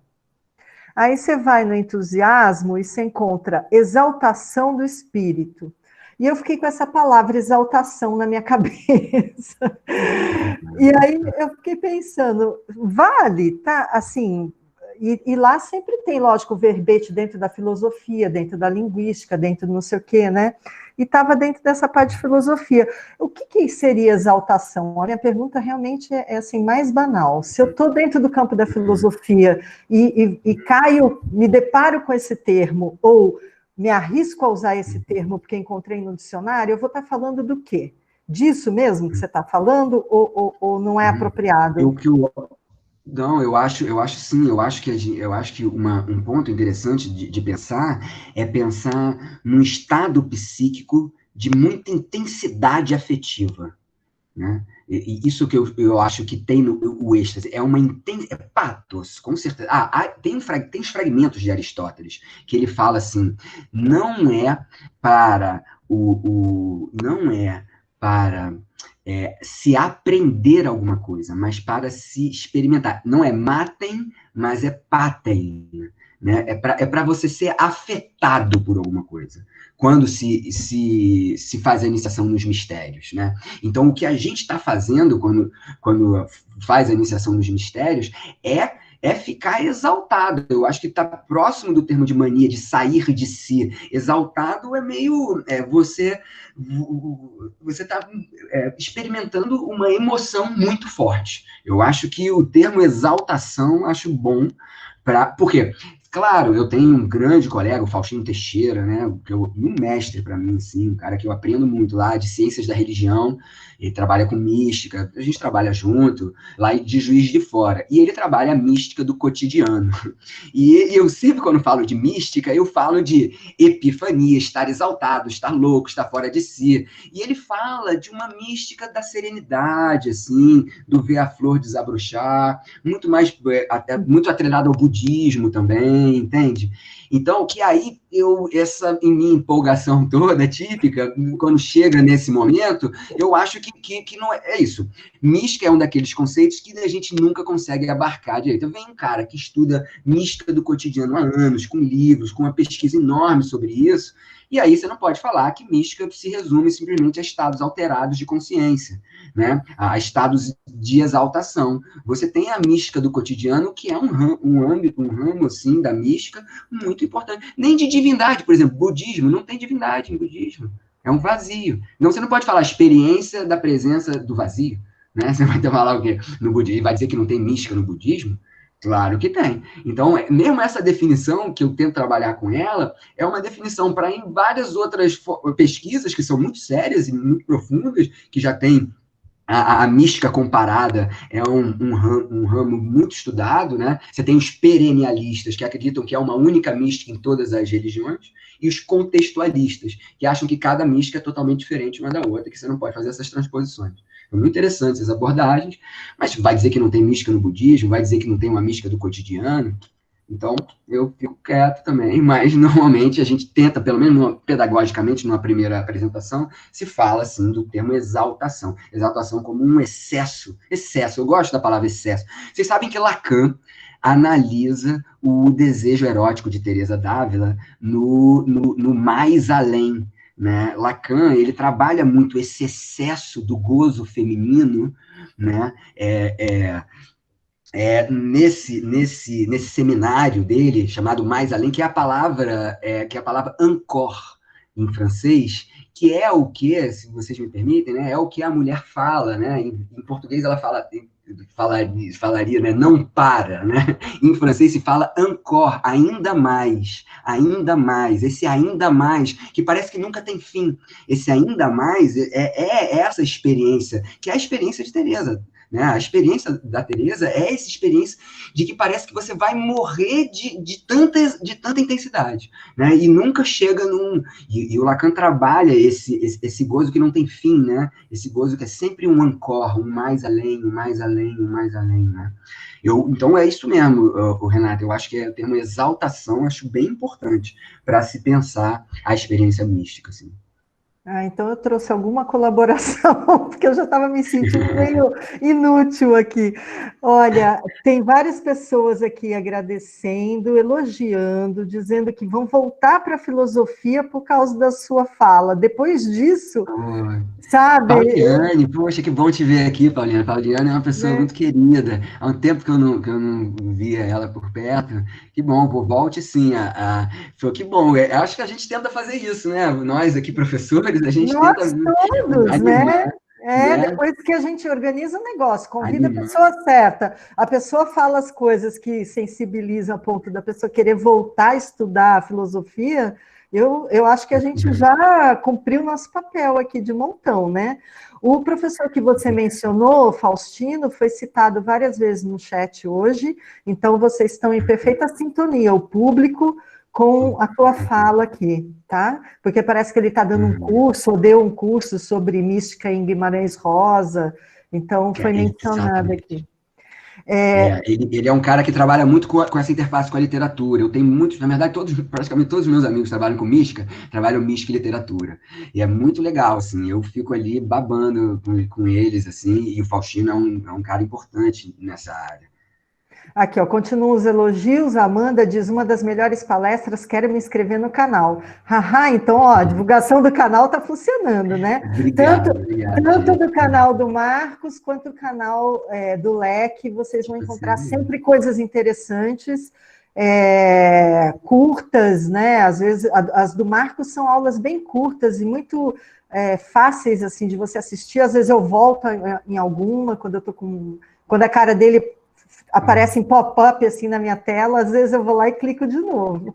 Aí você vai no entusiasmo e você encontra exaltação do espírito. E eu fiquei com essa palavra exaltação na minha cabeça. E aí eu fiquei pensando, vale, tá? Assim, e lá sempre tem, lógico, verbete dentro da filosofia, dentro da linguística, dentro do não sei o quê, né? E estava dentro dessa parte de filosofia. O que seria exaltação? A minha pergunta realmente é assim, mais banal. Se eu estou dentro do campo da filosofia e caio, me deparo com esse termo, ou me arrisco a usar esse termo porque encontrei no dicionário, eu vou estar falando do quê? Disso mesmo que você está falando, ou não é apropriado? Não, eu acho sim, eu acho que um ponto interessante de pensar é pensar num estado psíquico de muita intensidade afetiva, né? E isso que eu acho que tem o êxtase, é patos, com certeza. Tem os fragmentos de Aristóteles, que ele fala assim, não é para se aprender alguma coisa, mas para se experimentar. Não é matem, mas é patem, né? É para você ser afetado por alguma coisa, quando se faz a iniciação nos mistérios, né? Então, o que a gente está fazendo quando faz a iniciação nos mistérios é ficar exaltado. Eu acho que está próximo do termo de mania, de sair de si. Exaltado é meio... você está experimentando uma emoção muito forte. Eu acho que o termo exaltação, acho bom, por quê? Claro, eu tenho um grande colega, o Faustino Teixeira, né, um mestre para mim, assim, um cara que eu aprendo muito lá, de ciências da religião, ele trabalha com mística, a gente trabalha junto, lá de Juiz de Fora, e ele trabalha a mística do cotidiano. E eu sempre, quando falo de mística, eu falo de epifania, estar exaltado, estar louco, estar fora de si. E ele fala de uma mística da serenidade, assim, do ver a flor desabrochar, muito mais, até muito atrelado ao budismo também, entende? Então, que aí essa em minha empolgação toda, típica, quando chega nesse momento, eu acho que não é isso. Mística é um daqueles conceitos que a gente nunca consegue abarcar direito. Vem um cara que estuda mística do cotidiano há anos, com livros, com uma pesquisa enorme sobre isso, e aí você não pode falar que mística se resume simplesmente a estados alterados de consciência, né? A estados de exaltação. Você tem a mística do cotidiano, que é um ramo assim, da mística muito importante. Nem de divindade, por exemplo, budismo, não tem divindade em budismo. É um vazio. Então, você não pode falar experiência da presença do vazio, né? Você vai falar o quê? No budismo, vai dizer que não tem mística no budismo? Claro que tem. Então, mesmo essa definição que eu tento trabalhar com ela, é uma definição para em várias outras pesquisas que são muito sérias e muito profundas, que já tem a mística comparada é um ramo muito estudado, né? Você tem os perennialistas, que acreditam que é uma única mística em todas as religiões, e os contextualistas, que acham que cada mística é totalmente diferente uma da outra, que você não pode fazer essas transposições. São muito interessantes essas abordagens, mas vai dizer que não tem mística no budismo, vai dizer que não tem uma mística do cotidiano. Então, eu fico quieto também, mas normalmente a gente tenta, pelo menos pedagogicamente, numa primeira apresentação, se fala, assim, do termo exaltação. Exaltação como um excesso. Excesso, eu gosto da palavra excesso. Vocês sabem que Lacan analisa o desejo erótico de Teresa d'Ávila no mais além, né? Lacan, ele trabalha muito esse excesso do gozo feminino, né? Nesse seminário dele, chamado Mais Além, que é a palavra encore em francês, que é o que, se vocês me permitem, né, é o que a mulher fala, né? Em português ela falaria, né, não para, né? Em francês se fala encore, ainda mais, esse ainda mais, que parece que nunca tem fim. Esse ainda mais é essa experiência, que é a experiência de Teresa, né? A experiência da Teresa é essa experiência de que parece que você vai morrer de tanta intensidade, né? E nunca chega num... E o Lacan trabalha esse gozo que não tem fim, né? Esse gozo que é sempre um encore, um mais além, né? Então é isso mesmo, Renato, eu acho que o termo exaltação acho bem importante para se pensar a experiência mística, assim. Então eu trouxe alguma colaboração, porque eu já estava me sentindo meio inútil aqui. Olha, tem várias pessoas aqui agradecendo, elogiando, dizendo que vão voltar para a filosofia por causa da sua fala. Depois disso, sabe... Pauliane, poxa, que bom te ver aqui, Pauliane. Pauliane é uma pessoa muito querida. Há um tempo que eu não via ela por perto. Que bom, volte sim. Que bom. Eu acho que a gente tenta fazer isso, né? Nós aqui, professores, a gente Nós tenta... todos, animar, né? Depois que a gente organiza o negócio, convida a pessoa certa, a pessoa fala as coisas que sensibilizam a ponto da pessoa querer voltar a estudar a filosofia, eu acho que a gente já cumpriu o nosso papel aqui de montão, né? O professor que você mencionou, Faustino, foi citado várias vezes no chat hoje, então vocês estão em perfeita sintonia, o público com a tua fala aqui, tá? Porque parece que ele está dando um curso, ou deu um curso sobre mística em Guimarães Rosa, então foi mencionado aqui. Ele é um cara que trabalha muito com essa interface com a literatura. Eu tenho muitos, na verdade, praticamente todos os meus amigos que trabalham com mística, trabalham mística e literatura. E é muito legal, assim, eu fico ali babando com eles, assim, e o Faustino é um cara importante nessa área. Aqui, ó, continuam os elogios. A Amanda diz, uma das melhores palestras, quero me inscrever no canal. Haha, então, ó, a divulgação do canal está funcionando, né? Obrigado, tanto do canal do Marcos, quanto do canal do Leque, vocês vão encontrar sempre coisas interessantes, curtas, né? Às vezes, as do Marcos são aulas bem curtas e muito fáceis, assim, de você assistir. Às vezes eu volto em alguma, quando a cara dele aparecem pop-up assim na minha tela, às vezes eu vou lá e clico de novo.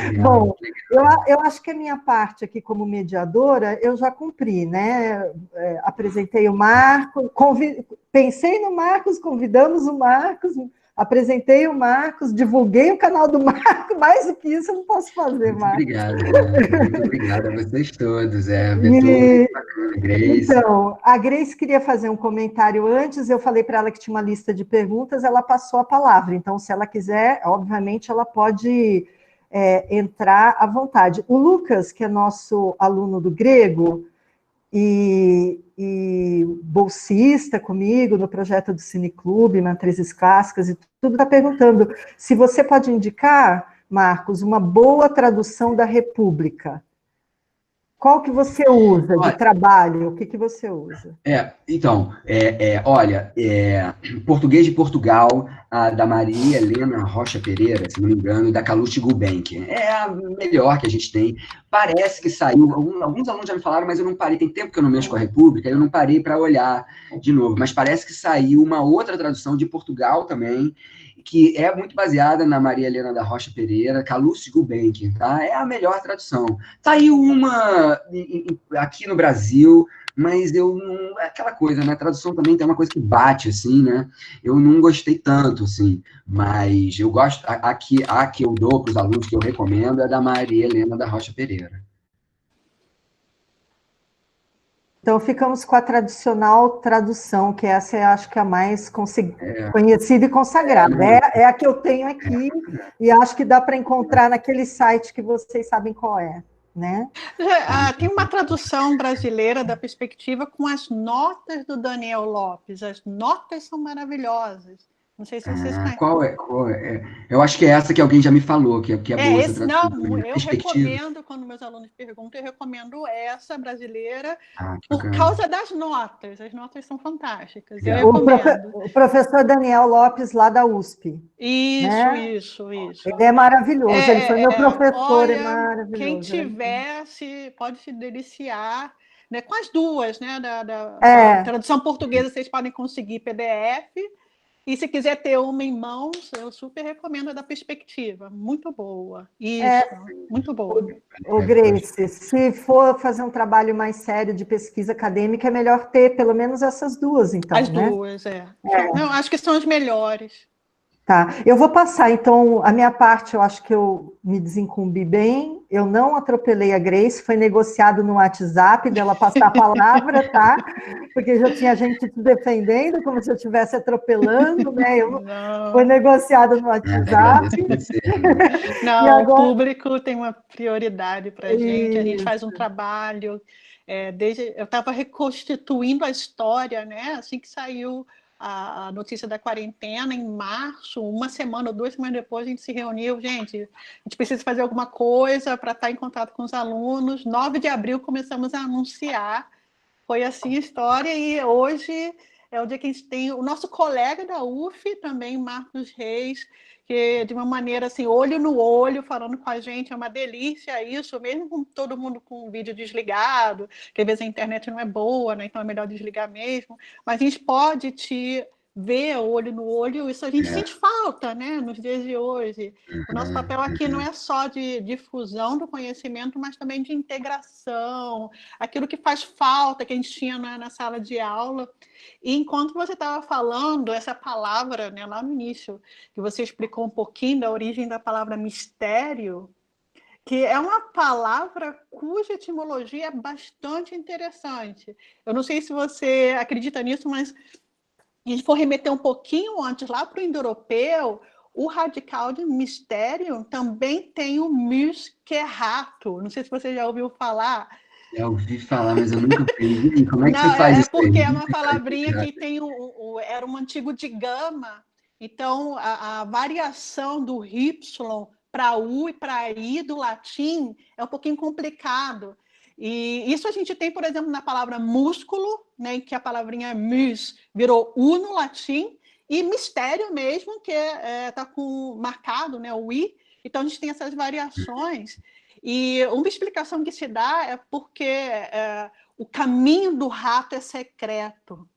Legal, Bom, legal. eu acho que a minha parte aqui como mediadora, eu já cumpri, né? Apresentei o Marcos, pensei no Marcos, convidamos o Marcos, apresentei o Marcos, divulguei o canal do Marcos, mais do que isso eu não posso fazer, Muito Marcos. obrigado, muito obrigado a vocês todos. Beethoven, E, bacana, Grace. então, a Grace queria fazer um comentário antes, eu falei para ela que tinha uma lista de perguntas, ela passou a palavra, então se ela quiser, obviamente ela pode entrar à vontade. O Lucas, que é nosso aluno do grego, e bolsista comigo no projeto do Cineclube, Matrizes Clássicas e tudo, está perguntando se você pode indicar, Marcos, uma boa tradução da República. Qual que você usa de trabalho? O que você usa? Olha, Português de Portugal, da Maria Helena Rocha Pereira, se não me engano, e da Calouste Gulbenkian. É a melhor que a gente tem. Parece que saiu, alguns alunos já me falaram, mas eu não parei, tem tempo que eu não mexo com a República, eu não parei para olhar de novo, mas parece que saiu uma outra tradução de Portugal também, que é muito baseada na Maria Helena da Rocha Pereira, Calouste Gulbenkian, tá? É a melhor tradução. Saiu uma aqui no Brasil, mas eu não... Aquela coisa, né? A tradução também tem uma coisa que bate, assim, né? Eu não gostei tanto, assim, mas eu gosto... A que eu dou para os alunos, que eu recomendo, é da Maria Helena da Rocha Pereira. Então, ficamos com a tradicional tradução, que essa eu acho que é a mais conhecida e consagrada. É a que eu tenho aqui, e acho que dá para encontrar naquele site que vocês sabem qual é, né? Tem uma tradução brasileira da perspectiva com as notas do Daniel Lopes. As notas são maravilhosas. Não sei se vocês conhecem. Qual é? Eu acho que é essa que alguém já me falou, que é boa essa tradução. Não, eu recomendo, quando meus alunos perguntam, eu recomendo essa brasileira por causa das notas. As notas são fantásticas. Eu recomendo. O professor Daniel Lopes, lá da USP. Isso. Ele é maravilhoso, ele foi meu professor, olha, é maravilhoso. Quem tivesse, pode se deliciar, né, com as duas, né? Da tradução portuguesa, vocês podem conseguir PDF. E se quiser ter uma em mãos, eu super recomendo a da perspectiva. Muito boa. Muito boa. Grace, se for fazer um trabalho mais sério de pesquisa acadêmica, é melhor ter pelo menos essas duas, então, as né? duas, Não, acho que são as melhores. Tá, eu vou passar, então, a minha parte, eu acho que eu me desincumbi bem, eu não atropelei a Grace, foi negociado no WhatsApp dela passar a palavra, tá? Porque já tinha gente se defendendo, como se eu estivesse atropelando, né? Foi negociado no WhatsApp. Não, agora... o público tem uma prioridade para a gente faz um trabalho, eu estava reconstituindo a história, né? Assim que saiu a notícia da quarentena, em março, uma semana ou 2 semanas depois, a gente se reuniu, gente, a gente precisa fazer alguma coisa para estar em contato com os alunos. 9 de abril começamos a anunciar, foi assim a história, e hoje é o dia que a gente tem o nosso colega da UF também, Marcos Reis, que de uma maneira assim, olho no olho, falando com a gente, é uma delícia isso, mesmo com todo mundo com o vídeo desligado, que às vezes a internet não é boa, né? Então é melhor desligar mesmo, mas a gente pode te ver olho no olho, isso a gente sente falta, né, nos dias de hoje. O nosso papel aqui não é só de difusão do conhecimento, mas também de integração, aquilo que faz falta, que a gente tinha na sala de aula. E enquanto você estava falando, essa palavra, né, lá no início, que você explicou um pouquinho da origem da palavra mistério, que é uma palavra cuja etimologia é bastante interessante. Eu não sei se você acredita nisso, mas a gente for remeter um pouquinho antes, lá para o indo-europeu, o radical de mistério também tem o mus, que é rato. Não sei se você já ouviu falar. Já ouvi falar, mas eu nunca aprendi. Como é que você faz isso? Porque é uma palavrinha que tem era um antigo de gama. Então, a variação do Y para U e para I do latim é um pouquinho complicado. E isso a gente tem, por exemplo, na palavra músculo, né, que a palavrinha mus virou U no latim, e mistério mesmo, que está marcado, né, o I. Então, a gente tem essas variações. E uma explicação que se dá é porque o caminho do rato é secreto.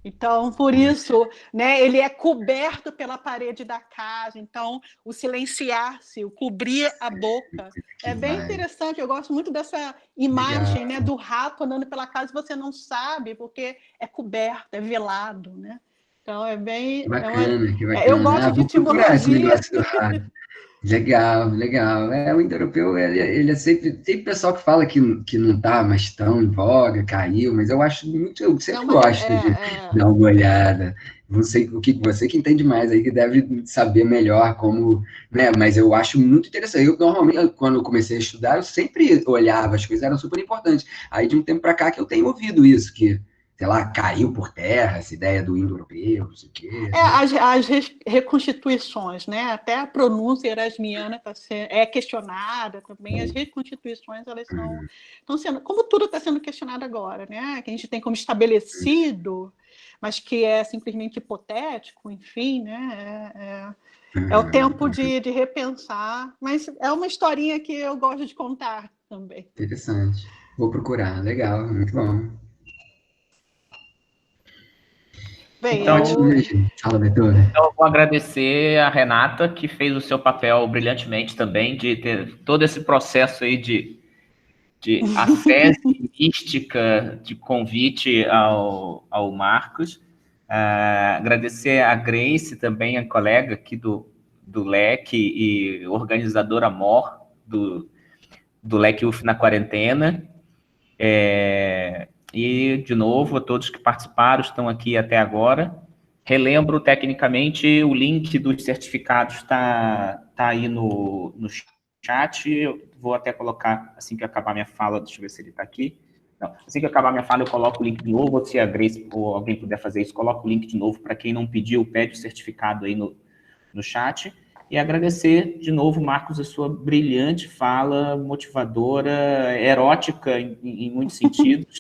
Então, por isso, né, ele é coberto pela parede da casa. Então, o silenciar-se, o cobrir a boca, Que é bem vai. interessante. Eu gosto muito dessa Legal. imagem, né, do rato andando pela casa e você não sabe, porque é coberto, é velado, né? Então, é bem... Que bacana, que eu bacana. Ah, gosto de vou procurar esse etimologia. negócio do rato. Legal, legal. O indo-europeu, ele é sempre. Tem pessoal que fala que não está mais tão em voga, caiu, mas eu acho muito. Eu Não, sempre mas gosto de dar uma olhada. Não sei o que você que entende mais aí, que deve saber melhor como. Né? Mas eu acho muito interessante. Eu, normalmente, quando eu comecei a estudar, eu sempre olhava, as coisas eram super importantes. Aí, de um tempo para cá, que eu tenho ouvido isso, que, sei lá, caiu por terra essa ideia do indo-europeu, não sei o quê. Né? as reconstituições, né? Até a pronúncia erasmiana é questionada também. As reconstituições elas estão sendo, como tudo está sendo questionado agora, né? Que a gente tem como estabelecido, mas que é simplesmente hipotético, enfim, né? É o tempo de repensar, mas é uma historinha que eu gosto de contar também. Interessante. Vou procurar. Legal, muito bom. Bem, Então, Ótimo, gente. Fala, Beethoven. eu vou agradecer a Renata, que fez o seu papel brilhantemente também, de ter todo esse processo aí de acesse mística, de convite ao Marcos. Agradecer a Grace também, a colega aqui do LEC e organizadora mor do LEC UF na quarentena. E, de novo, a todos que participaram, estão aqui até agora. Relembro, tecnicamente, o link dos certificados está aí no chat. Eu vou até colocar, assim que acabar minha fala, deixa eu ver se ele está aqui. Não, assim que acabar minha fala, eu coloco o link de novo, ou se a Grace ou alguém puder fazer isso, coloco o link de novo, para quem não pediu, pede o certificado aí no chat. E agradecer de novo, Marcos, a sua brilhante fala, motivadora, erótica em muitos sentidos.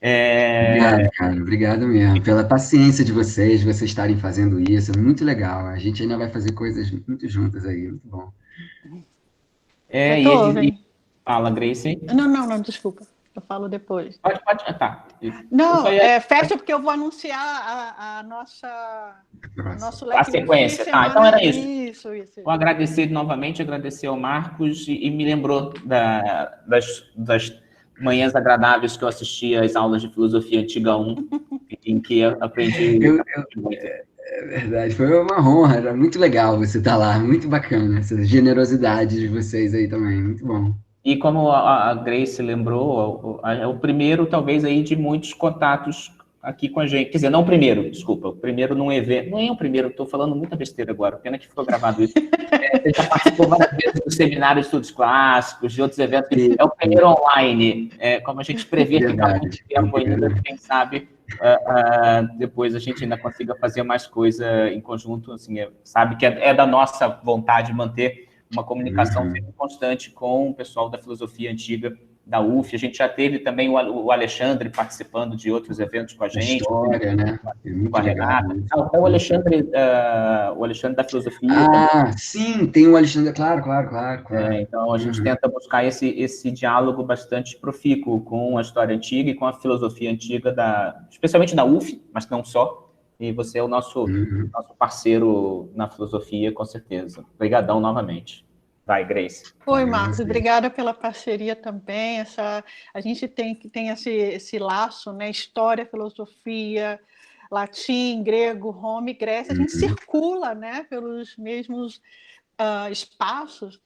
Obrigado, cara. Obrigado mesmo pela paciência de vocês estarem fazendo isso. É muito legal. A gente ainda vai fazer coisas muito juntas aí. Muito bom. Beethoven. Fala, Grace. Não, desculpa. Eu falo depois. Pode, tá. Não, fecha porque eu vou anunciar a nosso a sequência. Então era isso. Isso. Vou agradecer novamente, agradecer ao Marcos, e me lembrou das manhãs agradáveis que eu assisti às aulas de Filosofia Antiga 1, em que eu aprendi muito. É verdade, foi uma honra, era muito legal você estar lá, muito bacana, essa generosidade de vocês aí também, muito bom. E como a Grace lembrou, é o primeiro, talvez, aí de muitos contatos aqui com a gente. Quer dizer, não o primeiro, desculpa, o primeiro num evento. Não é o primeiro, estou falando muita besteira agora, pena que ficou gravado isso. Você já participou várias vezes do seminário de estudos clássicos, de outros eventos. É o primeiro online, como a gente prevê ficar muito tempo ainda, quem sabe depois a gente ainda consiga fazer mais coisa em conjunto, assim, sabe que é da nossa vontade manter uma comunicação sempre constante com o pessoal da filosofia antiga da UF. A gente já teve também o Alexandre participando de outros eventos com a gente. História, né? Com a Renata. O Alexandre da filosofia. Também. Sim, tem o Alexandre, claro. Então, a gente tenta buscar esse diálogo bastante profícuo com a história antiga e com a filosofia antiga, especialmente da UF, mas não só. E você é o nosso parceiro na filosofia, com certeza. Obrigadão novamente. Vai, Grace. Oi, Marcos. Obrigada pela parceria também. A gente tem esse laço, né? História, filosofia, latim, grego, Roma e Grécia. A gente circula, né? Pelos mesmos espaços.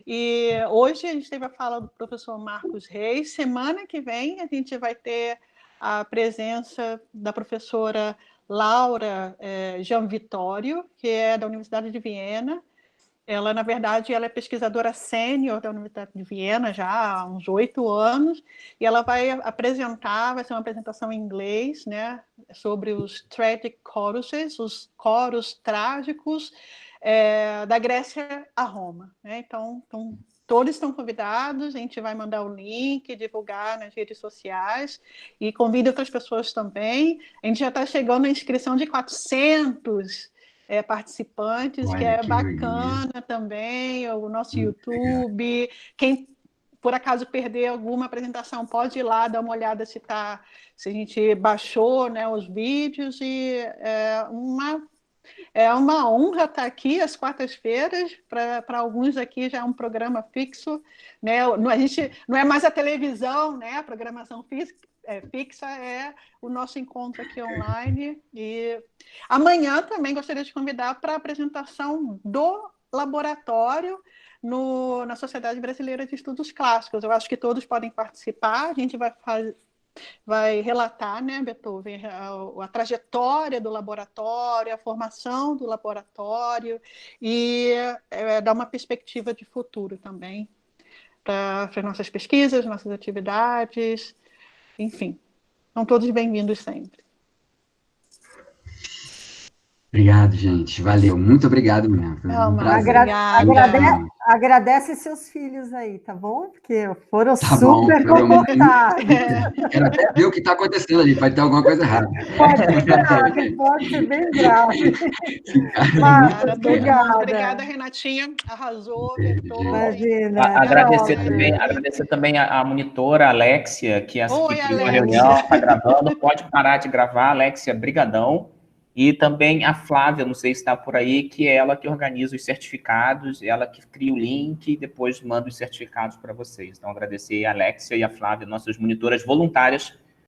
E hoje a gente teve a fala do professor Marcos Reis. Semana que vem a gente vai ter a presença da professora Laura Jean Vittorio, que é da Universidade de Viena. Ela, na verdade, é pesquisadora sênior da Universidade de Viena já há uns 8 anos, e ela vai ser uma apresentação em inglês, né, sobre os tragic choruses, os coros trágicos da Grécia a Roma. Né? Então, todos estão convidados, a gente vai mandar o link, divulgar nas redes sociais, e convida outras pessoas também. A gente já está chegando à inscrição de 400 participantes, que é bacana também, o nosso YouTube. Quem por acaso perder alguma apresentação, pode ir lá dar uma olhada se a gente baixou, né, os vídeos, e é uma honra estar aqui às quartas-feiras. Para alguns aqui já é um programa fixo, né? A gente não é mais a televisão, né? A programação fixa é o nosso encontro aqui online. E amanhã também gostaria de convidar para a apresentação do laboratório na Sociedade Brasileira de Estudos Clássicos. Eu acho que todos podem participar. A gente vai relatar, né, Beethoven, a trajetória do laboratório, a formação do laboratório, e dar uma perspectiva de futuro também para as nossas pesquisas, nossas atividades, enfim. São todos bem-vindos sempre. Obrigado, gente. Valeu. Muito obrigado mesmo. Foi um prazer. Agradece seus filhos aí, tá bom? Porque foram Tá super comportados. Quero até ver o que está acontecendo ali. Pode ter alguma coisa errada. Pode ser bem grave. Obrigada, Renatinha. Arrasou. Imagina. Agradecer também a monitora Alexia, que assistiu a reunião, está gravando. Pode parar de gravar, Alexia, brigadão. E também a Flávia, não sei se está por aí, que é ela que organiza os certificados, ela que cria o link e depois manda os certificados para vocês. Então, agradecer a Alexia e a Flávia, nossas monitoras voluntárias,